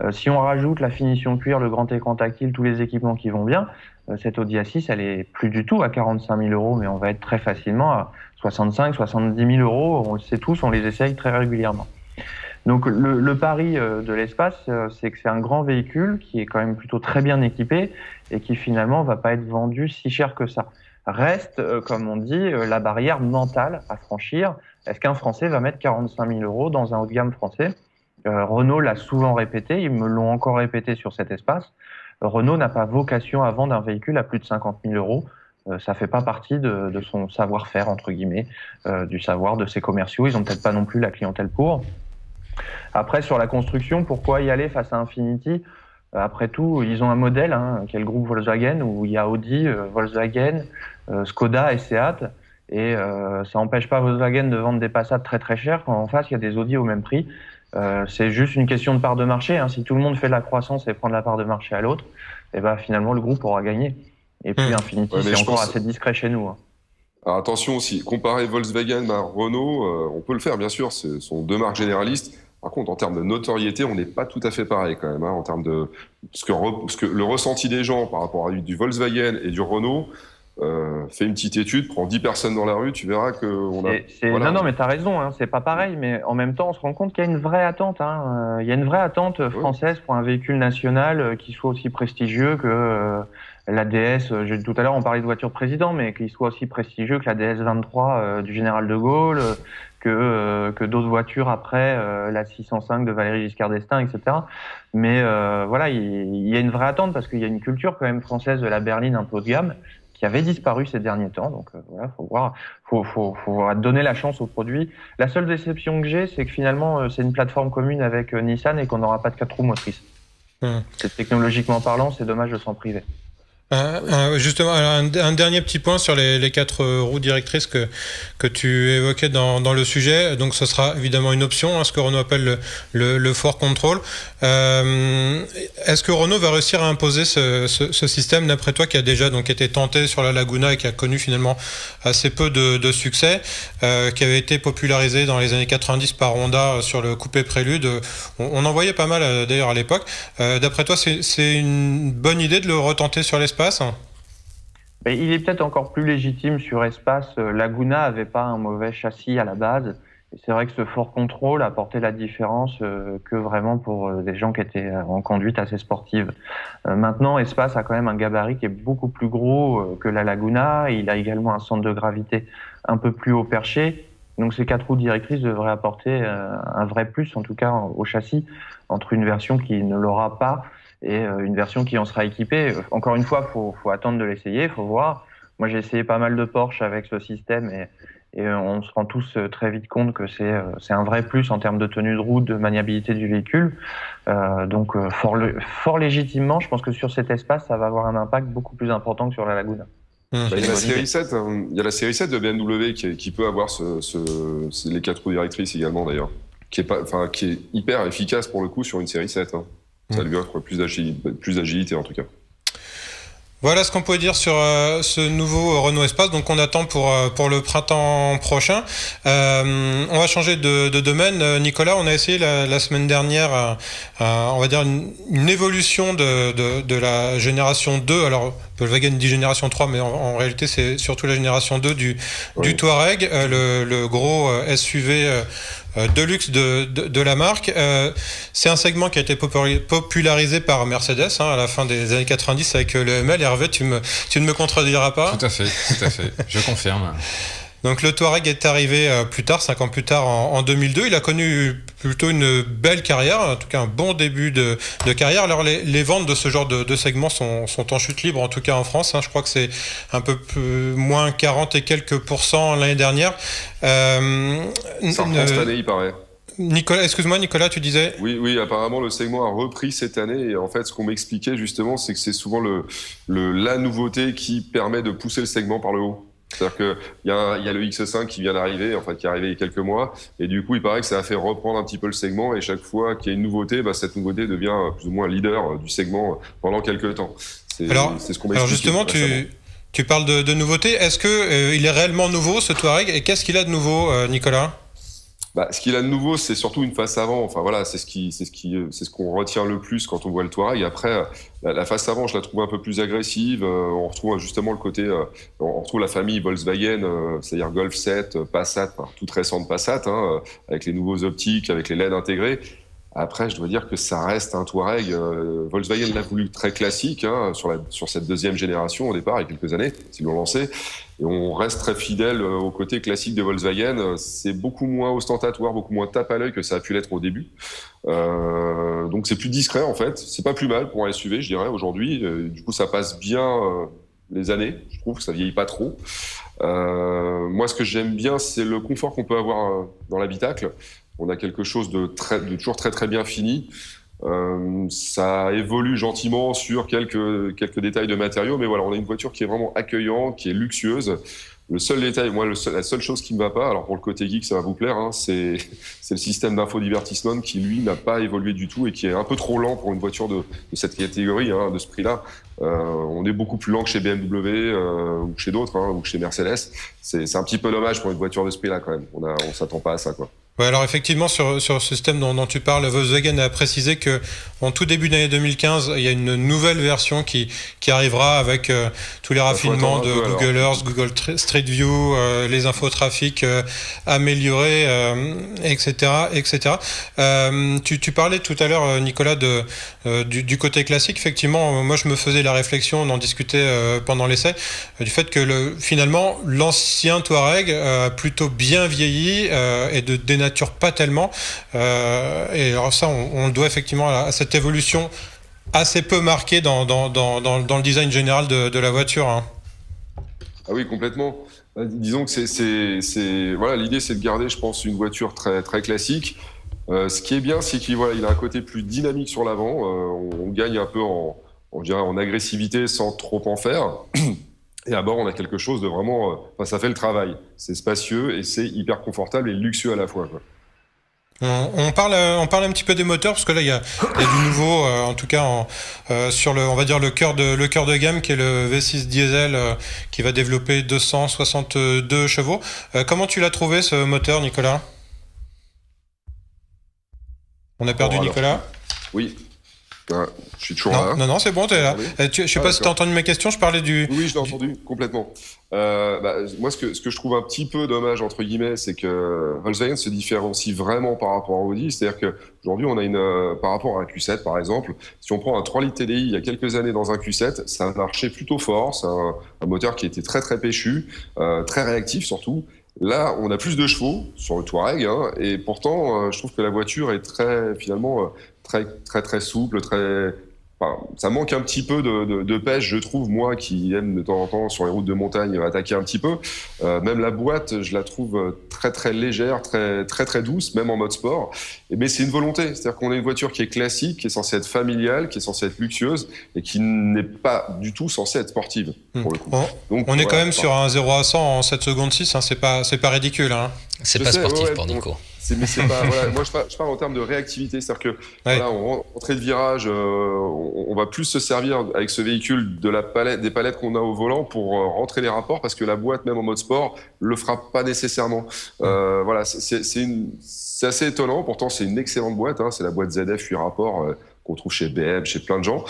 S3: si on rajoute la finition cuir, le grand écran tactile, tous les équipements qui vont bien, cette Audi A6, elle est plus du tout à 45 000 €, mais on va être très facilement à 65 70 000 €. On le sait tous, on les essaye très régulièrement. Donc le pari de l'Espace, c'est que c'est un grand véhicule qui est quand même plutôt très bien équipé et qui finalement va pas être vendu si cher que ça. Reste, comme on dit, la barrière mentale à franchir. Est-ce qu'un Français va mettre 45 000 € dans un haut de gamme français ? Renault l'a souvent répété, ils me l'ont encore répété sur cet Espace. Renault n'a pas vocation à vendre un véhicule à plus de 50 000 €. Ça fait pas partie de son savoir-faire, entre guillemets, du savoir de ses commerciaux. Ils ont peut-être pas non plus la clientèle pour. Après, sur la construction, pourquoi y aller face à Infiniti ? Après tout, ils ont un modèle, qui est le groupe Volkswagen, où il y a Audi, Volkswagen, Skoda et Seat. Et ça n'empêche pas Volkswagen de vendre des Passat très très chers quand en face, il y a des Audi au même prix. C'est juste une question de part de marché. Si tout le monde fait de la croissance et prend de la part de marché à l'autre, et ben, finalement, le groupe aura gagné. Et puis Infiniti, c'est encore assez discret chez nous.
S4: Alors attention aussi, comparer Volkswagen à Renault, on peut le faire bien sûr, ce sont deux marques généralistes. Par contre, en termes de notoriété, on n'est pas tout à fait pareil quand même. En termes de ce que le ressenti des gens par rapport à du Volkswagen et du Renault, fais une petite étude, prends 10 personnes dans la rue, tu verras qu'on a...
S3: Voilà. Non, mais t'as raison, c'est pas pareil, mais en même temps, on se rend compte qu'il y a une vraie attente. Il y a une vraie attente française pour un véhicule national qui soit aussi prestigieux que la DS. Tout à l'heure, on parlait de voiture président, mais qu'il soit aussi prestigieux que la DS23 du Général de Gaulle, que d'autres voitures après, la 605 de Valéry Giscard d'Estaing, etc. Mais voilà, il y a une vraie attente parce qu'il y a une culture quand même française de la berline un peu haut de gamme qui avait disparu ces derniers temps. Donc voilà, faut voir, faut donner la chance au produit. La seule déception que j'ai, c'est que finalement, c'est une plateforme commune avec Nissan et qu'on n'aura pas de 4 roues motrices. C'est technologiquement parlant, c'est dommage de s'en priver.
S1: Justement, un dernier petit point sur les 4 roues directrices que tu évoquais dans le sujet. Donc, ce sera évidemment une option, ce que Renault appelle le Ford Control. Est-ce que Renault va réussir à imposer ce système, d'après toi, qui a déjà donc été tenté sur la Laguna et qui a connu finalement assez peu de succès, qui avait été popularisé dans les années 90 par Honda sur le coupé Prélude. On en voyait pas mal d'ailleurs à l'époque. D'après toi, c'est une bonne idée de le retenter sur l'espace?
S3: Mais il est peut-être encore plus légitime sur espace. Laguna avait pas un mauvais châssis à la base. Et c'est vrai que ce Ford Control apportait la différence que vraiment pour des gens qui étaient en conduite assez sportive. Maintenant, Espace a quand même un gabarit qui est beaucoup plus gros que la Laguna. Il a également un centre de gravité un peu plus haut perché. Donc ces 4 roues directrices devraient apporter un vrai plus, en tout cas au châssis, entre une version qui ne l'aura pas et une version qui en sera équipée. Encore une fois, faut attendre de l'essayer, faut voir. Moi, j'ai essayé pas mal de Porsche avec ce système et on se rend tous très vite compte que c'est un vrai plus en termes de tenue de route, de maniabilité du véhicule. Donc, fort légitimement, je pense que sur cet espace, ça va avoir un impact beaucoup plus important que sur la Laguna.
S4: Il y a la série 7, il y a la série 7 de BMW qui peut avoir les 4 roues directrices également d'ailleurs, qui est hyper efficace pour le coup sur une série 7. Ça lui offre plus d'agilité en tout cas.
S1: Voilà ce qu'on peut dire sur ce nouveau Renault Espace. Donc on attend pour le printemps prochain. On va changer de domaine. Nicolas, on a essayé la semaine dernière, on va dire une évolution de la génération 2. Alors Volkswagen dit génération 3, mais en réalité c'est surtout la génération 2 du Touareg, le gros SUV de luxe de la marque. C'est un segment qui a été popularisé par Mercedes à la fin des années 90 avec le ML. Hervé, tu ne me contrediras pas?
S5: Tout à fait, je confirme.
S1: Donc le Touareg est arrivé plus tard, 5 ans plus tard, en 2002. Il a connu plutôt une belle carrière, en tout cas un bon début de carrière. Alors les ventes de ce genre de segment sont en chute libre, en tout cas en France. Je crois que c'est un peu moins 40 et quelques % l'année dernière.
S4: Ça reprend cette année, il paraît.
S1: Excuse-moi Nicolas, tu disais?
S4: Oui, apparemment le segment a repris cette année et en fait ce qu'on m'expliquait justement c'est que c'est souvent la nouveauté qui permet de pousser le segment par le haut. C'est-à-dire qu'il y a le X5 qui vient d'arriver, qui est arrivé il y a quelques mois, et du coup, il paraît que ça a fait reprendre un petit peu le segment, et chaque fois qu'il y a une nouveauté, cette nouveauté devient plus ou moins leader du segment pendant quelques temps. C'est ce qu'on m'explique.
S1: Alors justement, tu parles de nouveauté. Est-ce que il est réellement nouveau, ce Touareg, et qu'est-ce qu'il a de nouveau, Nicolas?
S4: Ce qu'il a de nouveau, c'est surtout une face avant. C'est ce qu'on retient le plus quand on voit le Touareg. Après, la face avant, je la trouve un peu plus agressive. On retrouve justement le côté, on retrouve la famille Volkswagen, c'est-à-dire Golf 7, Passat, toute récente Passat, avec les nouveaux optiques, avec les LED intégrés. Après, je dois dire que ça reste un Touareg. Volkswagen l'a voulu très classique sur cette deuxième génération au départ, il y a quelques années, s'ils l'ont lancé. Et on reste très fidèle au côté classique de Volkswagen. C'est beaucoup moins ostentatoire, beaucoup moins tape à l'œil que ça a pu l'être au début. Donc c'est plus discret en fait. C'est pas plus mal pour un SUV, je dirais, aujourd'hui. Du coup, ça passe bien les années. Je trouve que ça vieillit pas trop. Moi, ce que j'aime bien, c'est le confort qu'on peut avoir dans l'habitacle. On a quelque chose de toujours très très bien fini. Ça évolue gentiment sur quelques détails de matériaux, mais voilà, on a une voiture qui est vraiment accueillante, qui est luxueuse. Le seul détail, la seule chose qui ne va pas, alors pour le côté geek, ça va vous plaire, c'est le système d'infodivertissement qui, lui, n'a pas évolué du tout et qui est un peu trop lent pour une voiture de cette catégorie, de ce prix-là. On est beaucoup plus lent que chez BMW ou chez d'autres, ou chez Mercedes. C'est un petit peu dommage pour une voiture de ce prix-là, quand même. On s'attend pas à ça, quoi.
S1: Ouais, alors effectivement, sur ce système dont tu parles, Volkswagen a précisé que en tout début d'année 2015, il y a une nouvelle version qui arrivera avec tous les raffinements de Google Earth, Google Street View, les infotrafics améliorés, etc., etc. Tu parlais tout à l'heure, Nicolas, du côté classique. Effectivement, moi, je me faisais la réflexion, on en discutait pendant l'essai, du fait que finalement, l'ancien Touareg a plutôt bien vieilli et de dénature pas tellement, et alors ça on le doit effectivement à cette évolution assez peu marquée dans le design général de la voiture. Ah
S4: oui, complètement. Disons que voilà, l'idée c'est de garder, je pense, une voiture très très classique. Ce qui est bien, c'est qu'il a un côté plus dynamique sur l'avant. On gagne un peu en on dirait en agressivité sans trop en faire. Et à bord, on a quelque chose de vraiment, ça fait le travail. C'est spacieux et c'est hyper confortable et luxueux à la fois, quoi.
S1: On parle un petit peu des moteurs parce que là il y a du nouveau, en tout cas sur on va dire le cœur de gamme qui est le V6 diesel qui va développer 262 chevaux. Comment tu l'as trouvé ce moteur, Nicolas? On a perdu Nicolas?
S4: Oui. Ouais, je suis toujours
S1: non,
S4: là.
S1: Non, c'est bon, t'es là. Je sais pas si t'as entendu ma question, je parlais du...
S4: Oui, je l'ai entendu, complètement. Moi, ce que je trouve un petit peu dommage, entre guillemets, c'est que Volkswagen se différencie vraiment par rapport à Audi. C'est-à-dire qu'aujourd'hui, on a par rapport à un Q7, par exemple, si on prend un 3 litres TDI il y a quelques années dans un Q7, ça marchait plutôt fort. C'est un moteur qui était très, très péchu, très réactif surtout. Là, on a plus de chevaux sur le Touareg, hein, et pourtant, je trouve que la voiture est finalement, très souple, ça manque un petit peu de pêche, je trouve, moi qui aime de temps en temps sur les routes de montagne attaquer un petit peu. Même la boîte, je la trouve très très légère, très douce, même en mode sport. Mais c'est une volonté, c'est-à-dire qu'on a une voiture qui est classique, qui est censée être familiale, qui est censée être luxueuse et qui n'est pas du tout censée être sportive pour le coup.
S1: Donc, on est quand même sur un 0 à 100 en 7 secondes 6, hein, c'est pas ridicule. Hein.
S2: C'est pas sportif pour Nico.
S4: Mais c'est pas, voilà, moi je parle en termes de réactivité, c'est-à-dire que voilà, en entrée de virage, on va plus se servir avec ce véhicule des palettes qu'on a au volant pour rentrer les rapports, parce que la boîte, même en mode sport, le fera pas nécessairement. Voilà, c'est assez étonnant. Pourtant, c'est une excellente boîte. Hein, c'est la boîte ZF 8 rapports qu'on trouve chez BM, chez plein de gens,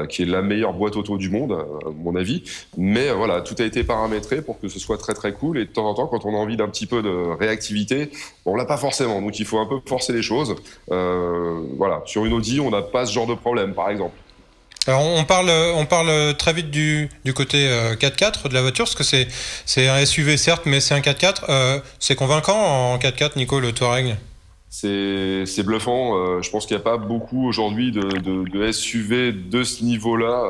S4: qui est la meilleure boîte auto du monde, à mon avis. Mais voilà, tout a été paramétré pour que ce soit très très cool. Et de temps en temps, quand on a envie d'un petit peu de réactivité, on l'a pas forcément. Donc il faut un peu forcer les choses. Voilà, sur une Audi, on n'a pas ce genre de problème, par exemple.
S1: Alors on parle très vite du côté 4x4 de la voiture, parce que c'est un SUV certes, mais c'est un 4x4. C'est convaincant en 4x4, Nico, le Touareg?
S4: C'est bluffant. Je pense qu'il n'y a pas beaucoup aujourd'hui de SUV de ce niveau-là,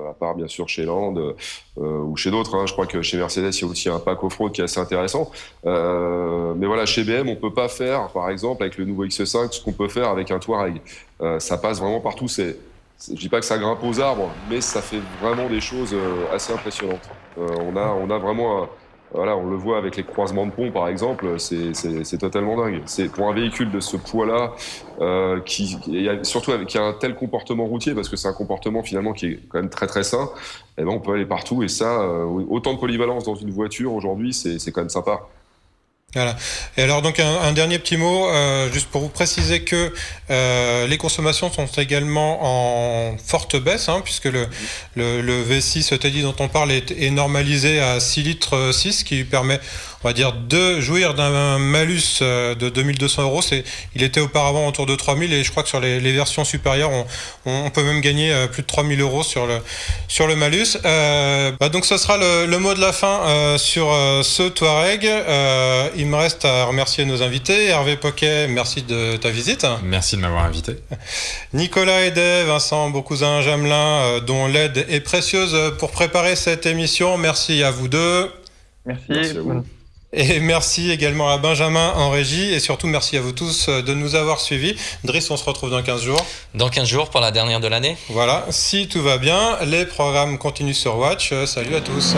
S4: à part bien sûr chez Land ou chez d'autres. Hein. Je crois que chez Mercedes, il y a aussi un pack off-road qui est assez intéressant. Mais voilà, chez BM, on ne peut pas faire, par exemple, avec le nouveau X5, ce qu'on peut faire avec un Touareg. Ça passe vraiment partout. Je ne dis pas que ça grimpe aux arbres, mais ça fait vraiment des choses assez impressionnantes. On a vraiment... Voilà, on le voit avec les croisements de pont, par exemple, c'est totalement dingue. C'est pour un véhicule de ce poids-là, surtout qui a un tel comportement routier, parce que c'est un comportement finalement qui est quand même très très sain. Et ben on peut aller partout, et ça, autant de polyvalence dans une voiture aujourd'hui, c'est quand même sympa.
S1: Voilà. Et alors donc un dernier petit mot, juste pour vous préciser que les consommations sont également en forte baisse, hein, puisque le V6 TDI dont on parle est normalisé à 6 litres 6, ce qui lui permet, on va dire, de jouir d'un malus de 2200 €. Il était auparavant autour de 3000, et je crois que sur les versions supérieures, on peut même gagner plus de 3000 € sur le malus. Donc ce sera le mot de la fin sur ce Touareg. Il me reste à remercier nos invités. Hervé Poquet, merci de ta visite.
S5: Merci de m'avoir invité.
S1: Nicolas Hédet, Vincent Beaucousin-Jamelin, dont l'aide est précieuse pour préparer cette émission. Merci à vous deux.
S3: Merci à vous.
S1: Et merci également à Benjamin en régie, et surtout merci à vous tous de nous avoir suivis. Driss, on se retrouve dans 15 jours.
S2: Dans 15 jours pour la dernière de l'année.
S1: Voilà, si tout va bien, les programmes continuent sur Watch. Salut à tous.